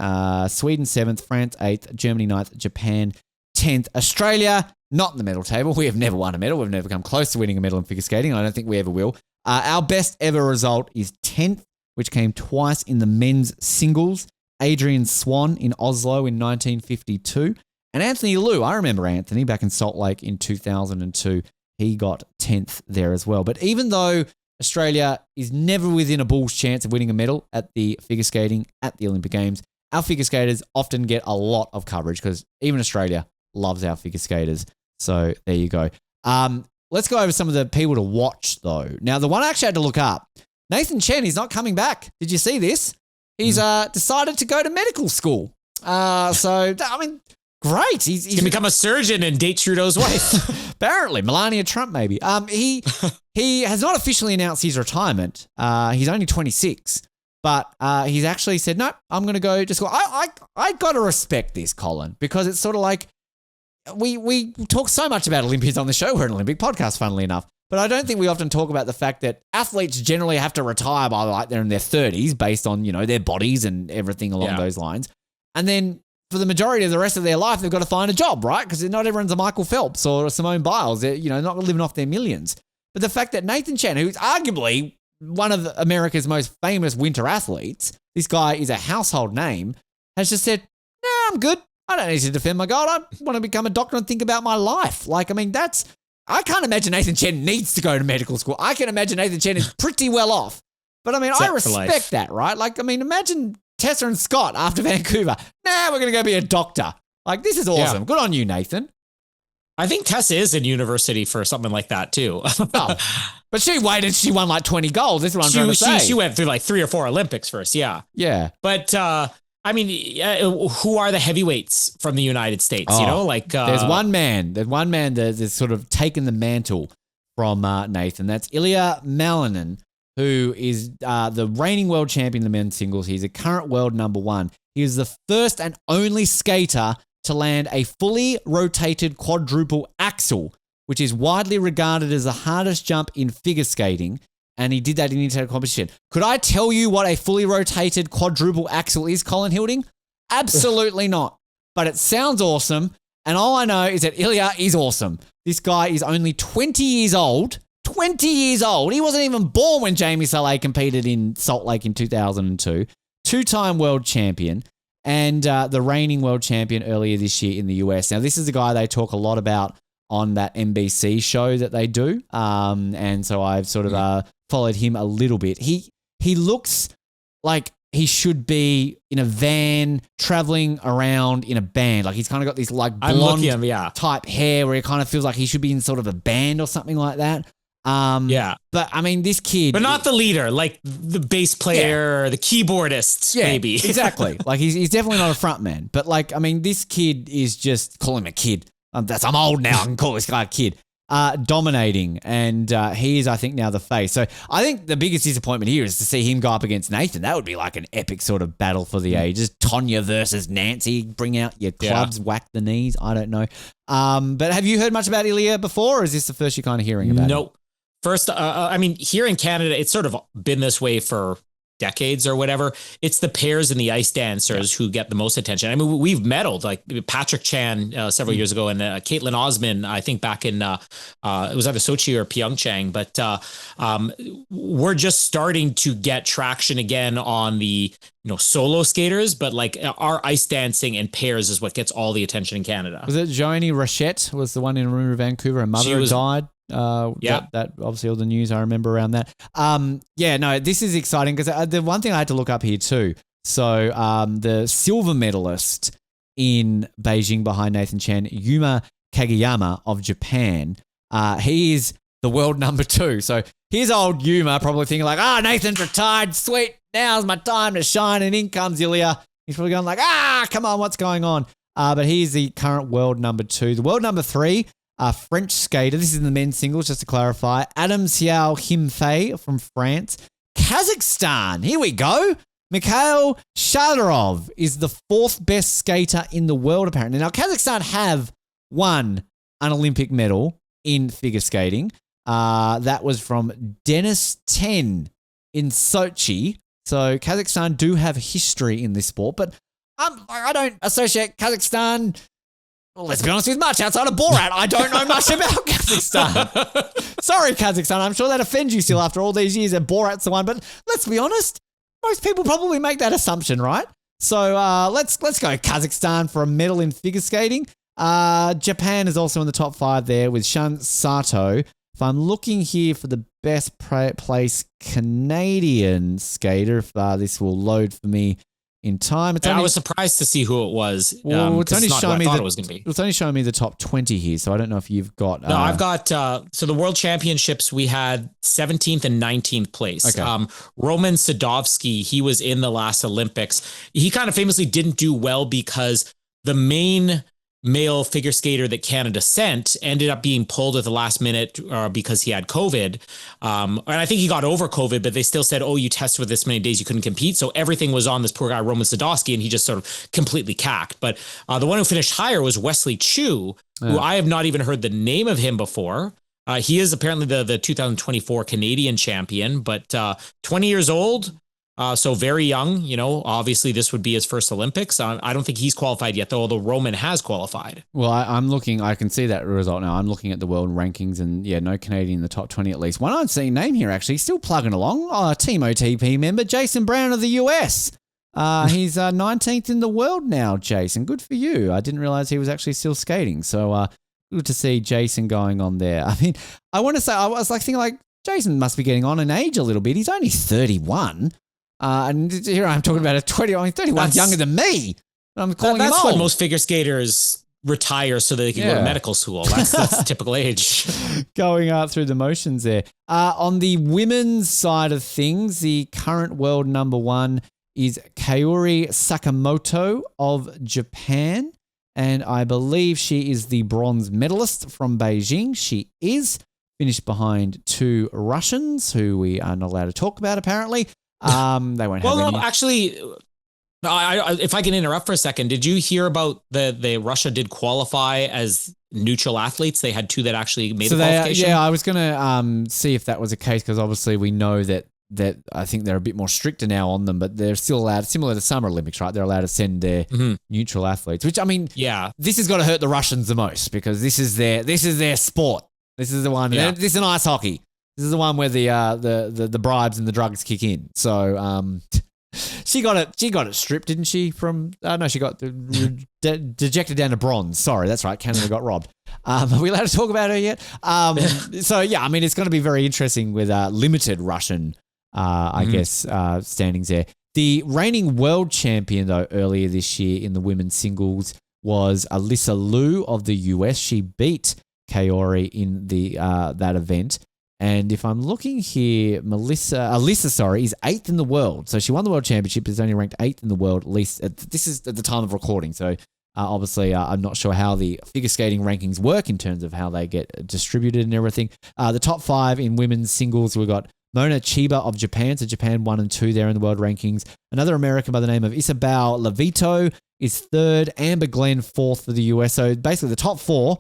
Sweden 7th, France 8th, Germany 9th, Japan 10th. Australia, not in the medal table. We have never won a medal. We've never come close to winning a medal in figure skating. I don't think we ever will. Our best ever result is 10th, which came twice in the men's singles. Adrian Swan in Oslo in 1952. And Anthony Liu, I remember Anthony back in Salt Lake in 2002. He got 10th there as well. But even though Australia is never within a bull's chance of winning a medal at the figure skating at the Olympic Games, our figure skaters often get a lot of coverage because even Australia loves our figure skaters. So there you go. Let's go over some of the people to watch though. Now, the one I actually had to look up, Nathan Chen is not coming back. Did you see this? He's decided to go to medical school. So, I mean, great. He's
going to become a surgeon and date Trudeau's wife.
Apparently. Melania Trump, maybe. He has not officially announced his retirement. He's only 26. But he's actually said, no, I'm going to go to school. I got to respect this, Colin, because it's sort of like we talk so much about Olympians on the show. We're an Olympic podcast, funnily enough. But I don't think we often talk about the fact that athletes generally have to retire by like they're in their 30s based on, you know, their bodies and everything along those lines. And then for the majority of the rest of their life, they've got to find a job, right? Because not everyone's a Michael Phelps or a Simone Biles. They're, you know, not living off their millions. But the fact that Nathan Chen, who's arguably one of America's most famous winter athletes, this guy is a household name, has just said, nah, I'm good. I don't need to defend my gold. I want to become a doctor and think about my life. Like, I mean, I can't imagine Nathan Chen needs to go to medical school. I can imagine Nathan Chen is pretty well off. But I mean, I respect that, right? Like, I mean, imagine Tessa and Scott after Vancouver. Nah, we're going to go be a doctor. Like, this is awesome. Yeah. Good on you, Nathan.
I think Tessa is in university for something like that too.
Oh, but she waited. She won like 20 gold. This is what I'm trying to say.
She went through like 3 or 4 Olympics first. Yeah.
Yeah.
But, I mean, who are the heavyweights from the United States? You know, like
there's one man that's sort of taken the mantle from Nathan. That's Ilya Malinin, who is the reigning world champion in the men's singles. He's a current world number 1. He is the first and only skater to land a fully rotated quadruple axel, which is widely regarded as the hardest jump in figure skating. And he did that in international competition. Could I tell you what a fully rotated quadruple axel is, Colin Hilding? Absolutely not. But it sounds awesome. And all I know is that Ilya is awesome. This guy is only 20 years old. 20 years old. He wasn't even born when Jamie Saleh competed in Salt Lake in 2002. 2-time world champion. And the reigning world champion earlier this year in the US. Now, this is a guy they talk a lot about on that NBC show that they do. And so I've sort of followed him a little bit. He looks like he should be in a van traveling around in a band. Like he's kind of got this like blonde type hair where he kind of feels like he should be in sort of a band or something like that. But I mean, this kid,
but not the leader, like the bass player, the keyboardist, maybe.
Exactly. Like he's definitely not a front man. But like, I mean, this kid is just, call him a kid. I'm old now. I can call this guy a kid. Dominating, and he is, I think, now the face. So I think the biggest disappointment here is to see him go up against Nathan. That would be like an epic sort of battle for the ages. Tonya versus Nancy. Bring out your clubs, whack the knees. I don't know. But have you heard much about Ilya before, or is this the first you're kind of hearing about?
Nope. First, I mean, here in Canada, it's sort of been this way for decades or whatever. It's the pairs and the ice dancers who get the most attention. I mean, we've medaled like Patrick Chan several years ago, and Caitlin Osman, I think back in it was either Sochi or Pyeongchang. But we're just starting to get traction again on the solo skaters. But like our ice dancing and pairs is what gets all the attention in Canada.
Was it Joanie Rochette was the one in Vancouver? Her mother died. That obviously all the news I remember around that. This is exciting because the one thing I had to look up here too. So the silver medalist in Beijing behind Nathan Chen, Yuma Kageyama of Japan, he is the world number 2. So here's old Yuma probably thinking like, Nathan's retired, sweet, now's my time to shine, and in comes Ilya. He's probably going like, come on, what's going on? But he's the current world number 2. The world number 3, French skater. This is in the men's singles, just to clarify. Adam Xiao Himfei from France. Kazakhstan. Here we go. Mikhail Shadorov is the 4th best skater in the world, apparently. Now, Kazakhstan have won an Olympic medal in figure skating. That was from Denis Ten in Sochi. So Kazakhstan do have history in this sport, but I don't associate Kazakhstan, well, let's be honest with much, outside of Borat. I don't know much about Kazakhstan. Sorry, Kazakhstan. I'm sure that offends you still after all these years that Borat's the one, but let's be honest, most people probably make that assumption, right? So let's go Kazakhstan for a medal in figure skating. Japan is also in the top 5 there with Shun Sato. If I'm looking here for the best place Canadian skater, if this will load for me in time.
I was surprised to see who it was.
Well, it's only showing me
it was going to be.
It's only showing me the top 20 here, so I don't know if you've got.
No, I've got. So the World Championships, we had 17th and 19th place.
Okay.
Roman Sadovsky, he was in the last Olympics. He kind of famously didn't do well because the main male figure skater that Canada sent ended up being pulled at the last minute because he had COVID. And I think he got over COVID, but they still said, oh, you tested for this many days, you couldn't compete. So everything was on this poor guy, Roman Sadowski, and he just sort of completely cacked. But the one who finished higher was Wesley Chu, who I have not even heard the name of him before. He is apparently the 2024 Canadian champion, but 20 years old. So very young, obviously this would be his first Olympics. I don't think he's qualified yet, though, although Roman has qualified.
Well, I'm looking, I can see that result now. I'm looking at the world rankings and no Canadian in the top 20 at least. One unseen name here, actually, still plugging along. Team OTP member, Jason Brown of the US. He's 19th in the world now, Jason. Good for you. I didn't realize he was actually still skating. So good to see Jason going on there. I mean, I want to say, I was thinking Jason must be getting on in age a little bit. He's only 31. And here I'm talking about 31's younger than me. I'm calling him old.
That's when most figure skaters retire so that they can go to medical school. That's the typical age.
Going through the motions there. On the women's side of things, the current world number 1 is Kaori Sakamoto of Japan. And I believe she is the bronze medalist from Beijing. She is finished behind 2 Russians who we are not allowed to talk about, apparently. They won't have any.
Actually, if I can interrupt for a second, did you hear about the Russia did qualify as neutral athletes? They had 2 that actually made the qualification.
I was going to see if that was the case because obviously we know that I think they're a bit more stricter now on them, but they're still allowed, similar to Summer Olympics, right? They're allowed to send their neutral athletes, which I mean, this has got to hurt the Russians the most because this is their sport. This is the one. Yeah. This is an ice hockey. This is the one where the bribes and the drugs kick in. So she got it stripped, didn't she? No, she got dejected down to bronze. Sorry, that's right. Canada got robbed. Are we allowed to talk about her yet? So yeah, I mean, it's going to be very interesting with limited Russian, I guess, standings there. The reigning world champion though earlier this year in the women's singles was Alyssa Liu of the US. She beat Kaori in that event. And if I'm looking here, Alyssa, is 8th in the world. So she won the world championship, but is only ranked 8th in the world, at least this is at the time of recording. So obviously, I'm not sure how the figure skating rankings work in terms of how they get distributed and everything. The top 5 in women's singles, we've got Mona Chiba of Japan. So Japan 1 and 2 there in the world rankings. Another American by the name of Isabel Levito is 3rd. Amber Glenn 4th for the US. So basically the top 4,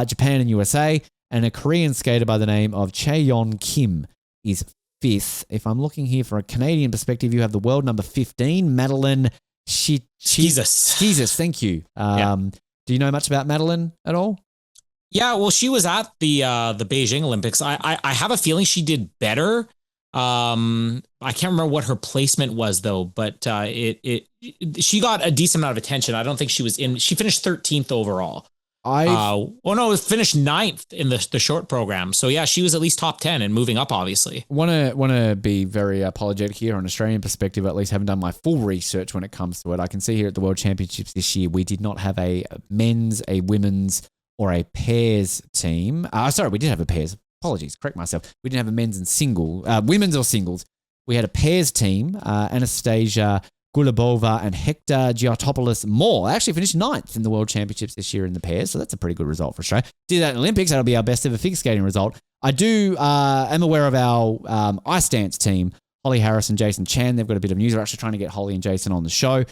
Japan and USA. And a Korean skater by the name of Chaeyeon Kim is 5th. If I'm looking here for a Canadian perspective, you have the world number 15, Madeline Schizas. Thank you. Do you know much about Madeline at all?
Yeah, well, she was at the Beijing Olympics. I have a feeling she did better. I can't remember what her placement was though, but she got a decent amount of attention. I don't think she was in. She finished 13th overall. It finished 9th in the short program. So yeah, she was at least top 10 and moving up, obviously.
Want to be very apologetic here on Australian perspective. At least haven't done my full research when it comes to it. I can see here at the World Championships this year, we did not have a men's, a women's, or a pairs team. We did have a pairs. Apologies, correct myself. We didn't have a men's and women's or singles. We had a pairs team. Anastasia Gulabova and Hector Giotopoulos Moore. They actually finished 9th in the World Championships this year in the pairs, so that's a pretty good result for Australia. Did that in the Olympics, that'll be our best ever figure skating result. I am aware of our ice dance team, Holly Harris and Jason Chan. They've got a bit of news. We're actually trying to get Holly and Jason on the show.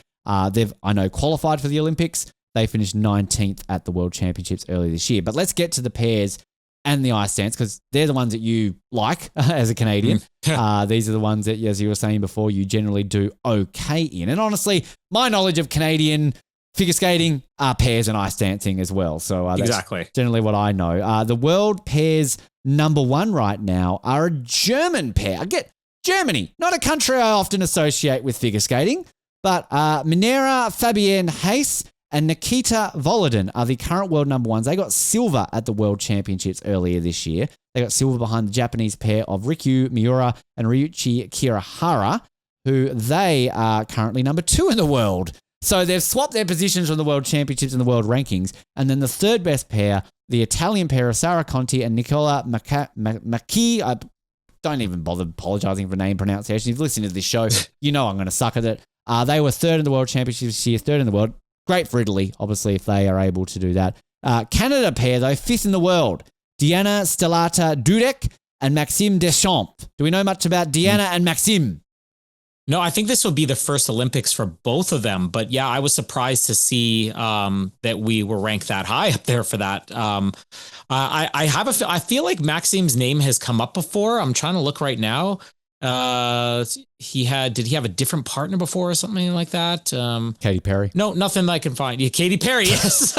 They've, I know, qualified for the Olympics. They finished 19th at the World Championships earlier this year. But let's get to the pairs and the ice dance, because they're the ones that you like as a Canadian. These are the ones that, as you were saying before, you generally do okay in. And honestly, my knowledge of Canadian figure skating are pairs and ice dancing as well. So that's generally what I know. The world pairs number 1 right now are a German pair. I get Germany, not a country I often associate with figure skating, but Minera Fabienne Hayes and Nikita Volodin are the current world number 1s. They got silver at the World Championships earlier this year. They got silver behind the Japanese pair of Rikyu Miura and Ryuichi Kirihara, who they are currently number 2 in the world. So they've swapped their positions from the World Championships and the World Rankings. And then the third best pair, the Italian pair of Sara Conti and Nicola Macchi. I don't even bother apologising for name pronunciation. If you've listened to this show, you know I'm going to suck at it. They were 3rd in the World Championships this year, 3rd in the world. Great for Italy, obviously, if they are able to do that. Canada pair, though, 5th in the world. Diana Stelata-Dudek and Maxime Deschamps. Do we know much about Diana and Maxime?
No, I think this will be the first Olympics for both of them. But yeah, I was surprised to see that we were ranked that high up there for that. I feel like Maxime's name has come up before. I'm trying to look right now. Did he have a different partner before or something like that?
Katy Perry.
No, nothing I can find. Yeah, Katy Perry, yes.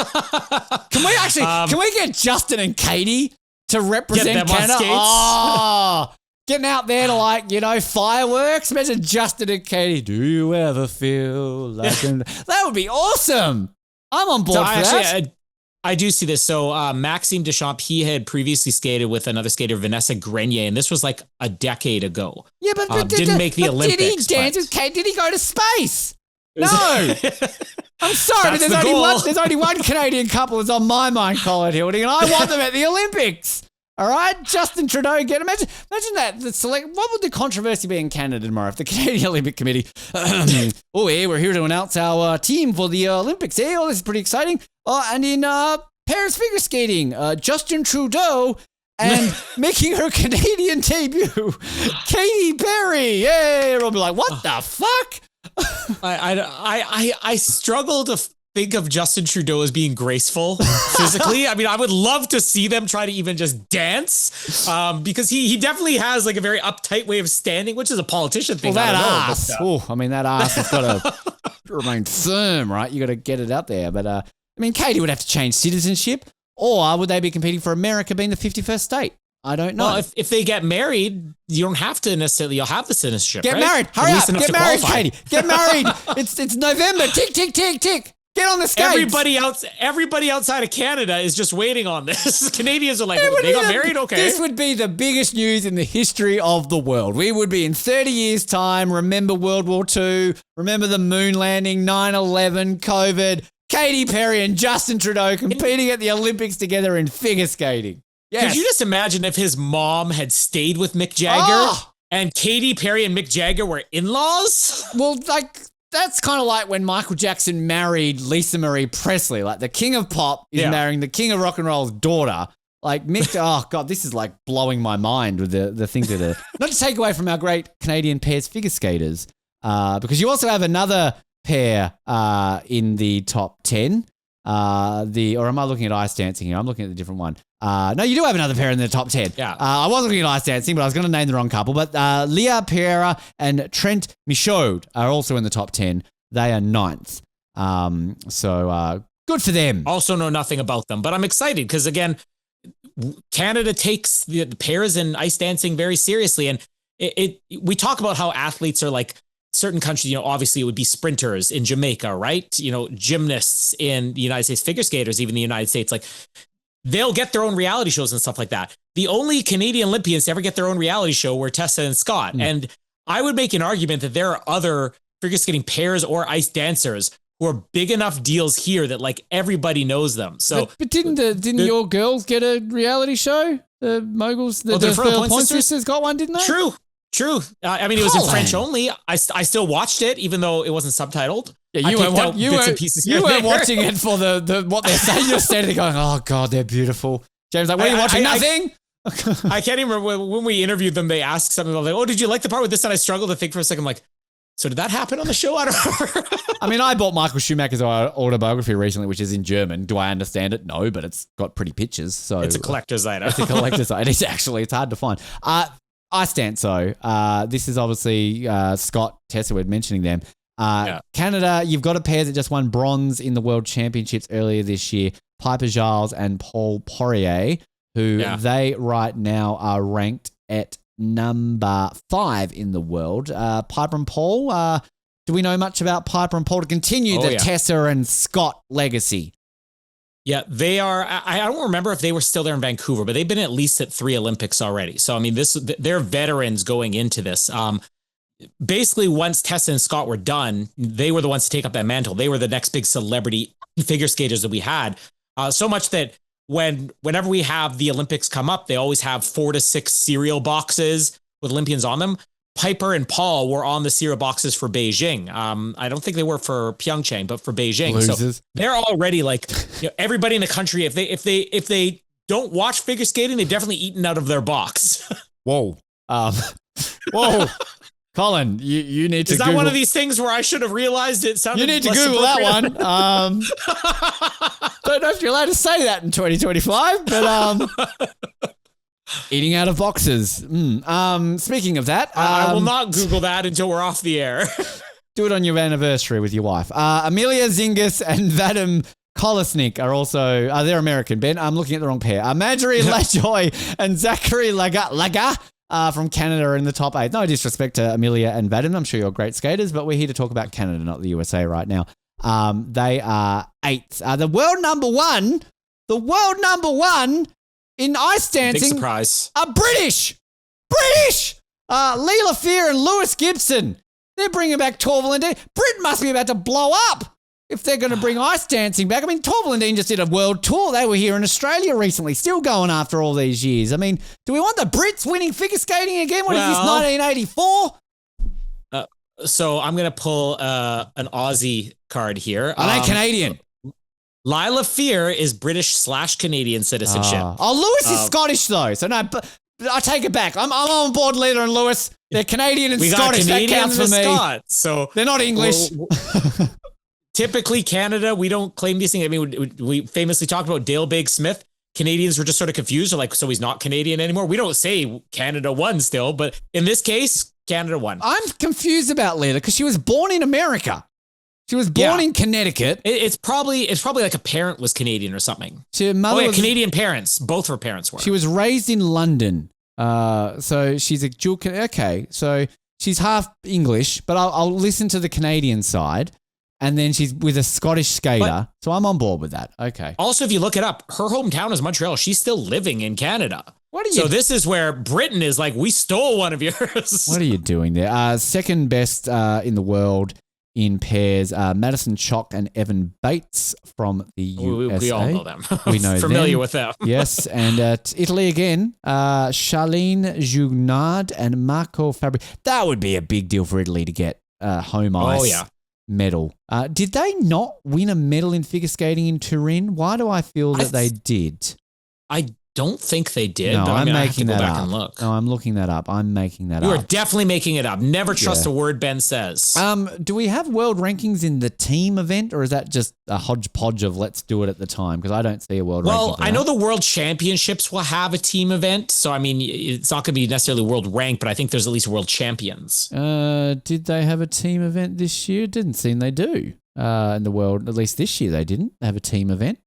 Can we get Justin and Katy to represent Canada? Oh, getting out there to fireworks. Imagine Justin and Katy. Do you ever feel like that would be awesome. I'm on board for that.
I do see this. So Maxime Deschamps, he had previously skated with another skater, Vanessa Grenier, and this was like a decade ago.
Yeah, but
didn't make the Olympics.
Did he dance with Kate? Did he go to space? No. I'm sorry, but there's only one Canadian couple that's on my mind, Colin Hilding, and I want them at the Olympics. All right, Justin Trudeau again. Imagine that. What would the controversy be in Canada tomorrow if the Canadian Olympic Committee? We're here to announce our team for the Olympics. Oh, this is pretty exciting. And in Paris figure skating, Justin Trudeau and making her Canadian debut, Katy Perry. Yay! Everyone will be like, "What the fuck?"
I struggle to think of Justin Trudeau as being graceful physically. I mean, I would love to see them try to even just dance because he definitely has like a very uptight way of standing, which is a politician thing.
Well, that ass. That ass has got to remain firm, right? You got to get it out there. But Katy would have to change citizenship, or would they be competing for America being the 51st state? I don't know.
Well, if they get married, you don't have to necessarily. You'll have the citizenship.
Get married. Hurry up. Get married, Katy. Get married. It's November. Tick, tick, tick, tick. Get on the skates.
Everybody outside of Canada is just waiting on this. Canadians are like, they got married? Okay.
This would be the biggest news in the history of the world. We would be in 30 years' time. Remember World War II. Remember the moon landing, 9/11, COVID. Katy Perry and Justin Trudeau competing at the Olympics together in figure skating. Yes.
Could you just imagine if his mom had stayed with Mick Jagger and Katy Perry and Mick Jagger were in-laws?
Well, that's kind of like when Michael Jackson married Lisa Marie Presley. Like the king of pop is marrying the king of rock and roll's daughter. Like Mick, oh God, this is like blowing my mind with the things that are, not to take away from our great Canadian pairs figure skaters, because you also have another pair in the top 10. Or am I looking at ice dancing here? I'm looking at the different one. No, you do have another pair in the top 10.
Yeah.
I was looking at ice dancing, but I was going to name the wrong couple. But Leah Pereira and Trent Michaud are also in the top 10. They are 9th. So good for them.
Also know nothing about them, but I'm excited because, again, Canada takes the pairs and ice dancing very seriously. And we talk about how athletes are like, certain countries, obviously it would be sprinters in Jamaica, right? Gymnasts in the United States, figure skaters, even the United States, like they'll get their own reality shows and stuff like that. The only Canadian Olympians to ever get their own reality show were Tessa and Scott. And I would make an argument that there are other figure skating pairs or ice dancers who are big enough deals here that like everybody knows them. So,
but didn't your girls get a reality show? The moguls, the Point Sisters got one, didn't they?
True. True. I mean, it was in
Colin.
French only. I still watched it, even though it wasn't subtitled.
Yeah, you weren't watching it for the what they're saying. You're standing there going, "Oh God, they're beautiful." James, like, what are you watching? Nothing.
I can't even remember when we interviewed them. They asked something about like, "Oh, did you like the part with this?" And I struggled to think for a second. I'm like, so did that happen on the show? I don't remember.
I mean, I bought Michael Schumacher's autobiography recently, which is in German. Do I understand it? No, but it's got pretty pictures. So
it's a collector's item.
It's a collector's item. It's hard to find. I stand so. This is obviously Scott, Tessa, we're mentioning them. Canada, you've got a pair that just won bronze in the World Championships earlier this year, Piper Giles and Paul Poirier, who they right now are ranked at number 5 in the world. Piper and Paul, do we know much about Piper and Paul to continue the Tessa and Scott legacy?
Yeah, they are. I don't remember if they were still there in Vancouver, but they've been at least at 3 Olympics already. So, I mean, they're veterans going into this. Basically, once Tessa and Scott were done, they were the ones to take up that mantle. They were the next big celebrity figure skaters that we had. So much that whenever we have the Olympics come up, they always have 4 to 6 cereal boxes with Olympians on them. Piper and Paul were on the cereal boxes for Beijing. I don't think they were for Pyeongchang, but for Beijing.
Losers. So
they're already like, everybody in the country. If they don't watch figure skating, they've definitely eaten out of their box.
Whoa, whoa, Colin, you need to.
Is that
Google.
one of these things where I should have realized it sounded?
You need to Google that one. Don't know if you're allowed to say that in 2025, but eating out of boxes. Speaking of that,
I will not Google that until we're off the air.
Do it on your anniversary with your wife. Amelia Zingis and Vadim Kolesnik are also, they're American, Ben. I'm looking at the wrong pair. Marjorie Lajoie and Zachary Laga from Canada are in the top 8. No disrespect to Amelia and Vadim. I'm sure you're great skaters, but we're here to talk about Canada, not the USA right now. They are 8th. The world number one in ice dancing.
Big surprise.
Are British. Leela Fear and Lewis Gibson. They're bringing back Torval and Dean. Britain must be about to blow up if they're going to bring ice dancing back. I mean, Torval and Dean just did a world tour. They were here in Australia recently, still going after all these years. I mean, do we want the Brits winning figure skating again? What is this, 1984?
So I'm going to pull an Aussie card here.
Are they Canadian?
Lila Fear is British/Canadian citizenship.
Lewis is Scottish though, so no. I take it back. I'm on board Leela and Lewis. They're Canadian and Scottish. That counts for me. Scott,
so
they're not English.
Typically, Canada, we don't claim these things. I mean, we famously talked about Dale Big Smith. Canadians were just sort of confused. They're like, so he's not Canadian anymore. We don't say Canada won still, but in this case, Canada won.
I'm confused about Leela because she was born in America. She was born in Connecticut.
It's probably like a parent was Canadian or something. Canadian parents. Both her parents were.
She was raised in London. So she's a dual. Okay, so she's half English, but I'll listen to the Canadian side. And then she's with a Scottish skater. So I'm on board with that. Okay.
Also, if you look it up, her hometown is Montreal. She's still living in Canada. So this is where Britain is like, we stole one of yours.
What are you doing there? Second best in the world in pairs, Madison Chock and Evan Bates from the USA.
We all know them.
We know
Familiar with them.
Yes. And Italy again, Charlene Jugnard and Marco Fabri. That would be a big deal for Italy to get home ice medal. Did they not win a medal in figure skating in Turin? Why do I feel that they did?
I don't think they did.
No,
but
I'm making that
back
up.
And look.
No, I'm looking that up. I'm making that up.
You are definitely making it up. Never trust a word Ben says.
Do we have world rankings in the team event, or is that just a hodgepodge of let's do it at the time? Because I don't see a world ranking.
Well, I know the world championships will have a team event. So, I mean, it's not going to be necessarily world rank, but I think there's at least world champions.
Did they have a team event this year? Didn't seem they do. In the world, at least this year, they didn't have a team event.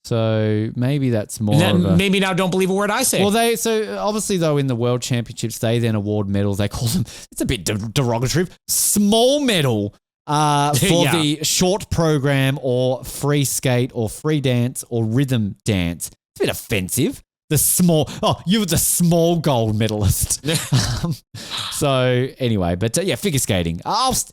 So maybe that's more
maybe now don't believe a word I say.
Well, so obviously though in the World Championships they then award medals. They call them, it's a bit derogatory, small medal for the short program or free skate or free dance or rhythm dance. It's a bit offensive. You were the small gold medalist. So anyway, but figure skating. Of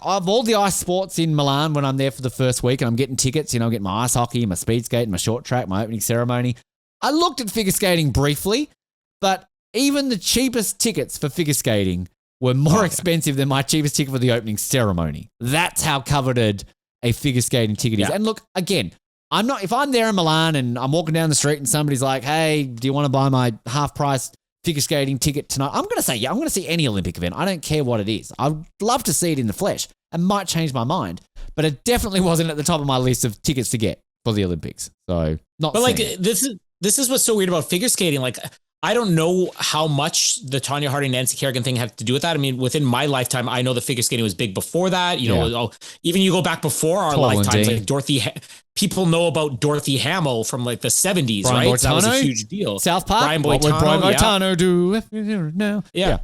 all the ice sports in Milan, when I'm there for the first week and I'm getting tickets, I'm getting my ice hockey, my speed skate, my short track, my opening ceremony. I looked at figure skating briefly, but even the cheapest tickets for figure skating were more expensive than my cheapest ticket for the opening ceremony. That's how coveted a figure skating ticket is. And look, again, if I'm there in Milan and I'm walking down the street and somebody's like, hey, do you want to buy my half price figure skating ticket tonight? I'm going to say, yeah, I'm going to see any Olympic event. I don't care what it is. I'd love to see it in the flesh and might change my mind, but it definitely wasn't at the top of my list of tickets to get for the Olympics. So not.
But like this is what's so weird about figure skating. Like, I don't know how much the Tonya Harding, Nancy Kerrigan thing had to do with that. I mean, within my lifetime, I know the figure skating was big before that. You know, even you go back before our lifetimes, like Dorothy. People know about Dorothy Hamill from like the 70s,
Brian
right?
Boitano,
that was a huge deal.
South Park.
Brian Boitano,
what would Brian Boitano do? No.
Yeah.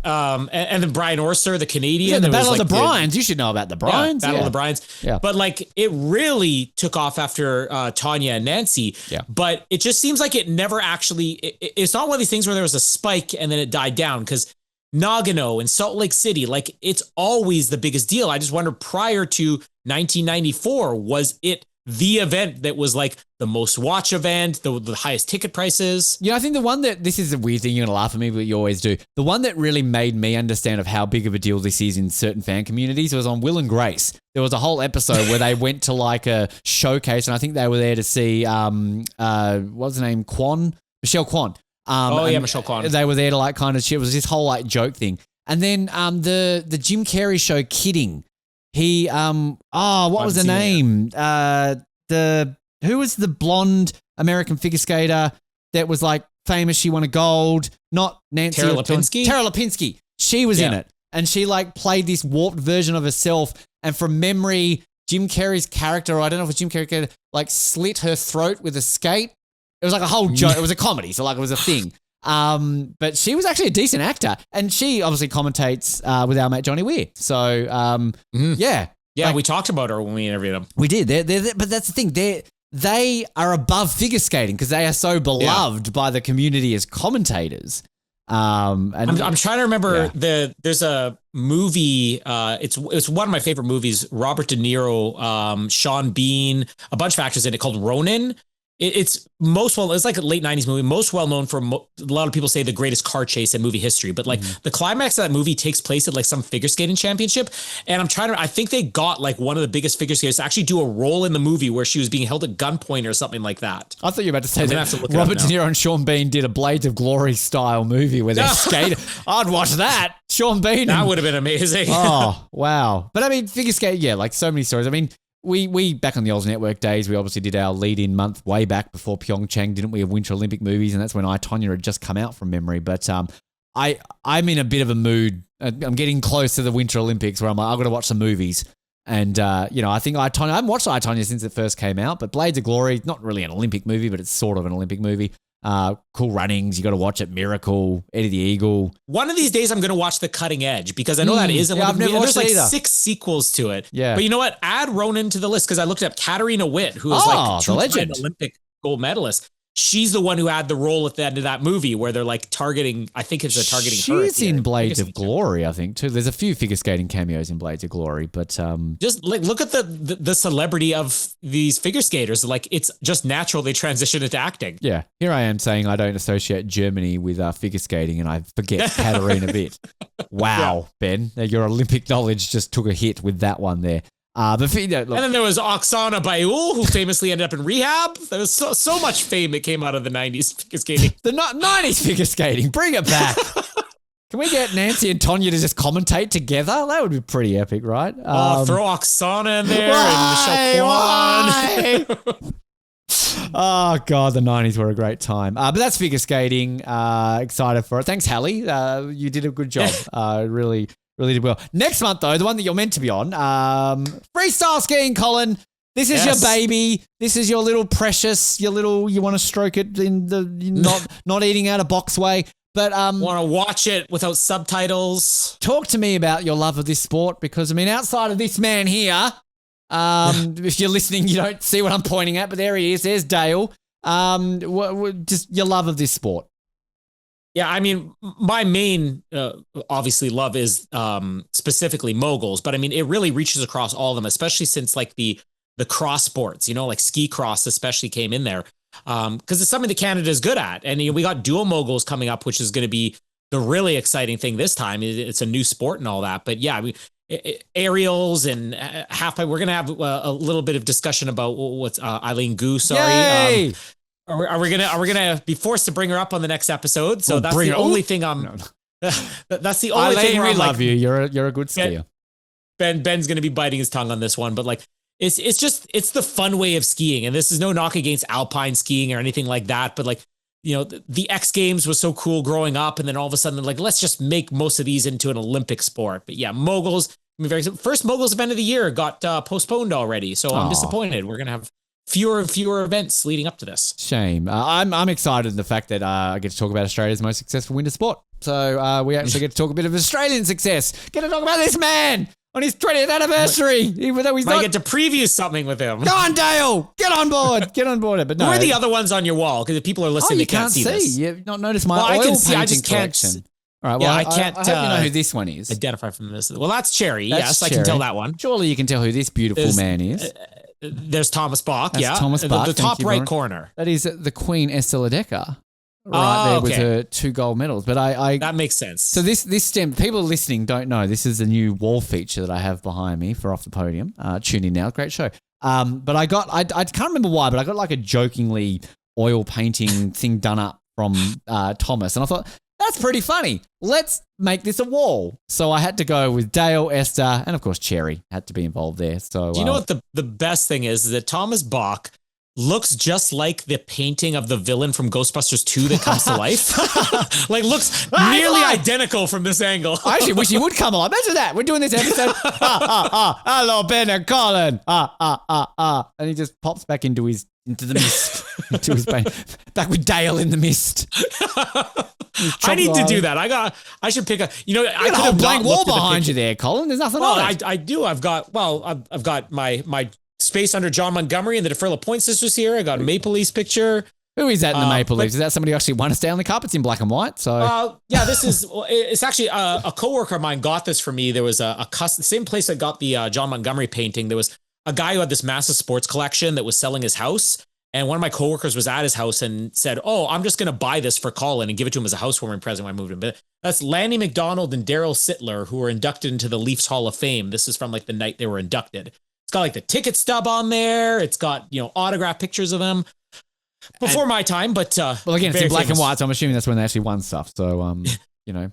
And then Brian Orser, the Canadian.
Yeah, the Battle of the Bryans. You should know about the Bryans.
Battle of the Bryans.
Yeah.
But like it really took off after Tonya and Nancy.
Yeah.
But it just seems like it never actually, it's not one of these things where there was a spike and then it died down, because Nagano and Salt Lake City, like it's always the biggest deal. I just wonder, prior to 1994, was it the event that was like the most watch event, the highest ticket prices?
Yeah, I think the one that, this is a weird thing, you're going to laugh at me, but you always do. The one that really made me understand of how big of a deal this is in certain fan communities was on Will and Grace. There was a whole episode where they went to like a showcase, and I think they were there to see, what's her name? Michelle Kwan.
Michelle Kwan.
They were there to like kind of, it was this whole like joke thing. And then the Jim Carrey show, Kidding. He what was the name? Who was the blonde American figure skater that was like famous? She won a gold. Not Nancy.
Tara Lipinski.
Tara Lipinski. She was in it, and she like played this warped version of herself. And from memory, Jim Carrey's character, or I don't know if it was Jim Carrey's character, like slit her throat with a skate. It was like a whole joke. It was a comedy, so like it was a thing. But she was actually a decent actor, and she obviously commentates with our mate Johnny Weir. So yeah,
like, we talked about her when we interviewed him.
We did. But that's the thing. They are above figure skating because they are so beloved by the community as commentators. And
I'm trying to remember there's a movie. It's one of my favorite movies. Robert De Niro, Sean Bean, a bunch of actors in it, called Ronin. It's like a late 90s movie, most well known for a lot of people say the greatest car chase in movie history. But like the climax of that movie takes place at like some figure skating championship. And I think they got like one of the biggest figure skaters to actually do a role in the movie where she was being held at gunpoint or something like that.
I thought you were about to say that Robert De Niro and Sean Bean did a Blades of Glory style movie where they skated. I'd watch that. Sean Bean.
That would have been amazing.
Oh, wow. But I mean, figure skate, like so many stories. I mean, we back on the Oz Network days, we obviously did our lead-in month way back before Pyeongchang, didn't we, of Winter Olympic movies, and that's when Tonya had just come out from memory. But I'm in a bit of a mood. I'm getting close to the Winter Olympics where I'm like, I've got to watch some tonya. And, I think I haven't watched Tonya since it first came out, but Blades of Glory, not really an Olympic movie, but it's sort of an Olympic movie. Cool Runnings, you got to watch it. Miracle, Eddie the Eagle.
One of these days I'm going to watch The Cutting Edge, because I know that is I've never watched like 6 sequels to it.
Yeah.
But you know what? Add Ronan to the list, because I looked up Katarina Witt, who is like two-time Olympic gold medalist. She's the one who had the role at the end of that movie where they're like targeting, I think it's targeting her.
She's in Blades of Glory, I think, too. There's a few figure skating cameos in Blades of Glory, but
just like look at the celebrity of these figure skaters. Like, it's just natural they transition into acting.
Yeah. Here I am saying I don't associate Germany with figure skating, and I forget Katarina Witt. Wow, Ben, your Olympic knowledge just took a hit with that one there. Look,
and then there was Oksana Bayul, who famously ended up in rehab. There was so much fame that came out of the 90s figure skating.
The 90s figure skating, bring it back. Can we get Nancy and Tonya to just commentate together? That would be pretty epic, right?
Throw Oksana in there and Michelle Kwan.
Oh, God, the 90s were a great time. But that's figure skating. Excited for it. Thanks, Hallie. You did a good job. Really did well. Next month, though, the one that you're meant to be on, freestyle skiing, Colin. This is your baby. This is your little precious, you want to stroke it in the not eating out of box way. But
want to watch it without subtitles.
Talk to me about your love of this sport, because I mean, outside of this man here, if you're listening, you don't see what I'm pointing at, but there he is. There's Dale. Just your love of this sport.
Yeah, I mean, my main, obviously, love is specifically moguls, but I mean, it really reaches across all of them, especially since like the cross sports, like ski cross especially came in there, because it's something that Canada is good at. And we got dual moguls coming up, which is going to be the really exciting thing this time is it's a new sport and all that. But yeah, aerials and half pipe. We're gonna have a little bit of discussion about what's Eileen Gu. Sorry. Are we gonna be forced to bring her up on the next episode? So that's the only thing I'm. No. That's the only thing where
we love you. You're a good skier.
Ben's gonna be biting his tongue on this one, but like it's the fun way of skiing, and this is no knock against alpine skiing or anything like that. But like the X Games was so cool growing up, and then all of a sudden like let's just make most of these into an Olympic sport. But yeah, moguls. First moguls event of the year got postponed already, so I'm disappointed. We're gonna have fewer and fewer events leading up to this.
Shame. I'm excited in the fact that I get to talk about Australia's most successful winter sport. So we actually get to talk a bit of Australian success. Get to talk about this man on his 20th anniversary, even though he's not.
Get to preview something with him.
Go on, Dale. Get on board. Get on board. But no.
Who are the other ones on your wall? Because if people are listening, they can't see this.
You've not noticed my oil painting collection. All right, well,
I can't.
I hope you know who this one is.
Identify from this. Well, that's Cherry. Yes, I can tell that one.
Surely you can tell who this beautiful man is.
There's Thomas Bach.
That's Thomas Bach.
The top right corner.
That is the Queen Estelle Decker. Right there with her 2 gold medals. But I
that makes sense.
So this stem, people listening don't know, this is a new wall feature that I have behind me for Off the Podium. Tune in now. Great show. But I can't remember why, but I got like a jokingly oil painting thing done up from Thomas. And I thought, that's pretty funny. Let's make this a wall. So I had to go with Dale, Esther, and of course Cherry had to be involved there. So
do you know what the best thing is that Thomas Bach looks just like the painting of the villain from Ghostbusters 2 that comes to life. Like looks nearly identical from this angle.
I actually wish he would come alive. Imagine that. We're doing this episode. Hello, Ben and Colin. And he just pops back into the mist. Into his paint. Back with Dale in the mist.
I need to do that. I should pick a. I
got a whole blank wall behind you there, Colin. There's nothing on it.
I do. I've got my space under John Montgomery and the DeFerla Point sisters here. I got a Maple Leafs picture.
Who is that in the Maple Leafs? Is that somebody who actually won a Stanley Cup? It's in black and white. So
yeah, it's actually a coworker of mine got this for me. There was a custom, same place that got the John Montgomery painting. There was a guy who had this massive sports collection that was selling his house. And one of my coworkers was at his house and said, "Oh, I'm just going to buy this for Colin and give it to him as a housewarming present when I moved him." But that's Lanny McDonald and Daryl Sittler, who were inducted into the Leafs Hall of Fame. This is from like the night they were inducted. It's got like the ticket stub on there. It's got, autograph pictures of them before my time. But
well, again, it's in black and white, so I'm assuming that's when they actually won stuff. So,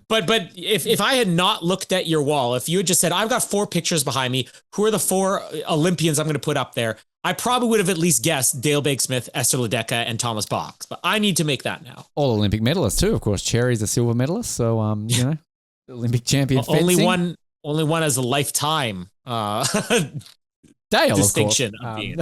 But if I had not looked at your wall, if you had just said, "I've got 4 pictures behind me. Who are the 4 Olympians I'm going to put up there?" I probably would have at least guessed Dale Bake-Smith, Esther Ledecky, and Thomas Bach. But I need to make that now.
All Olympic medalists too, of course. Cherry's a silver medalist, so Olympic champion. Fencing.
Only one as a lifetime
Dale
distinction
of
being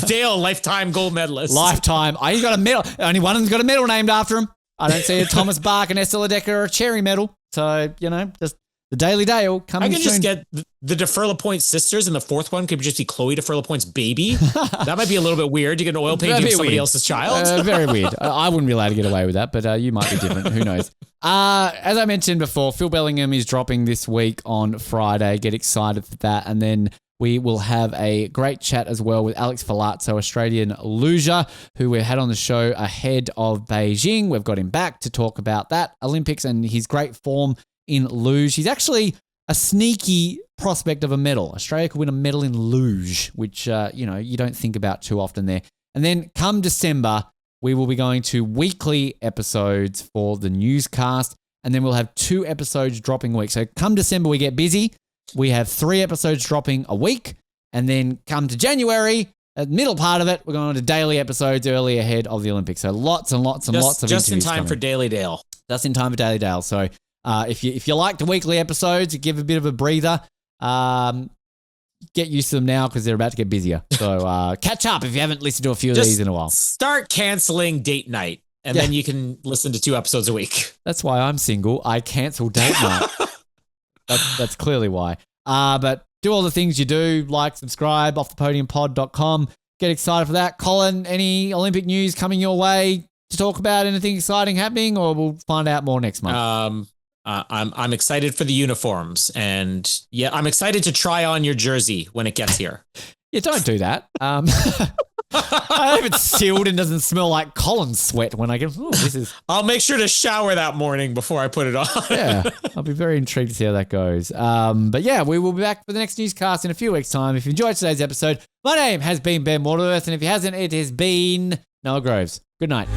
Dale, lifetime gold medalist.
Lifetime. He got a medal. Only one of them's got a medal named after him. I don't see a Thomas Bach and Esther Ledecky or a Cherry medal. So just the Daily Dale coming soon.
I can just get the DeFerla Point sisters, and the 4th one could just be Chloe DeFerla Point's baby. That might be a little bit weird. You get an oil painting of somebody else's child.
Very weird. I wouldn't be allowed to get away with that, but you might be different. Who knows? As I mentioned before, Phil Bellingham is dropping this week on Friday. Get excited for that. And then we will have a great chat as well with Alex Falazzo, Australian luger, who we had on the show ahead of Beijing. We've got him back to talk about that Olympics and his great form in luge. He's actually a sneaky prospect of a medal. Australia could win a medal in luge, which, you don't think about too often there. And then come December, we will be going to weekly episodes for the newscast, and then we'll have 2 episodes dropping a week. So come December, we get busy. We have 3 episodes dropping a week, and then come to January, at the middle part of it, we're going to daily episodes early ahead of the Olympics. So lots and lots and lots of interviews
just in time
coming.
for Daily Dale.
Just in time for Daily Dale. So if you like the weekly episodes, give a bit of a breather. Get used to them now because they're about to get busier. So catch up if you haven't listened to a few of these in a while.
Start canceling date night, and then you can listen to 2 episodes a week.
That's why I'm single. I cancel date night. That's clearly why. But do all the things you do, like, subscribe, offthepodiumpod.com. Get excited for that. Colin, any Olympic news coming your way to talk about? Anything exciting happening, or we'll find out more next month?
I'm excited for the uniforms, and I'm excited to try on your jersey when it gets here.
Yeah, don't do that. I hope it's sealed and doesn't smell like Colin sweat when I get. Oh, this is.
I'll make sure to shower that morning before I put it on.
Yeah, I'll be very intrigued to see how that goes. But yeah, we will be back for the next newscast in a few weeks' time. If you enjoyed today's episode, my name has been Ben Waterworth, and if it hasn't, it has been Noah Groves. Good night.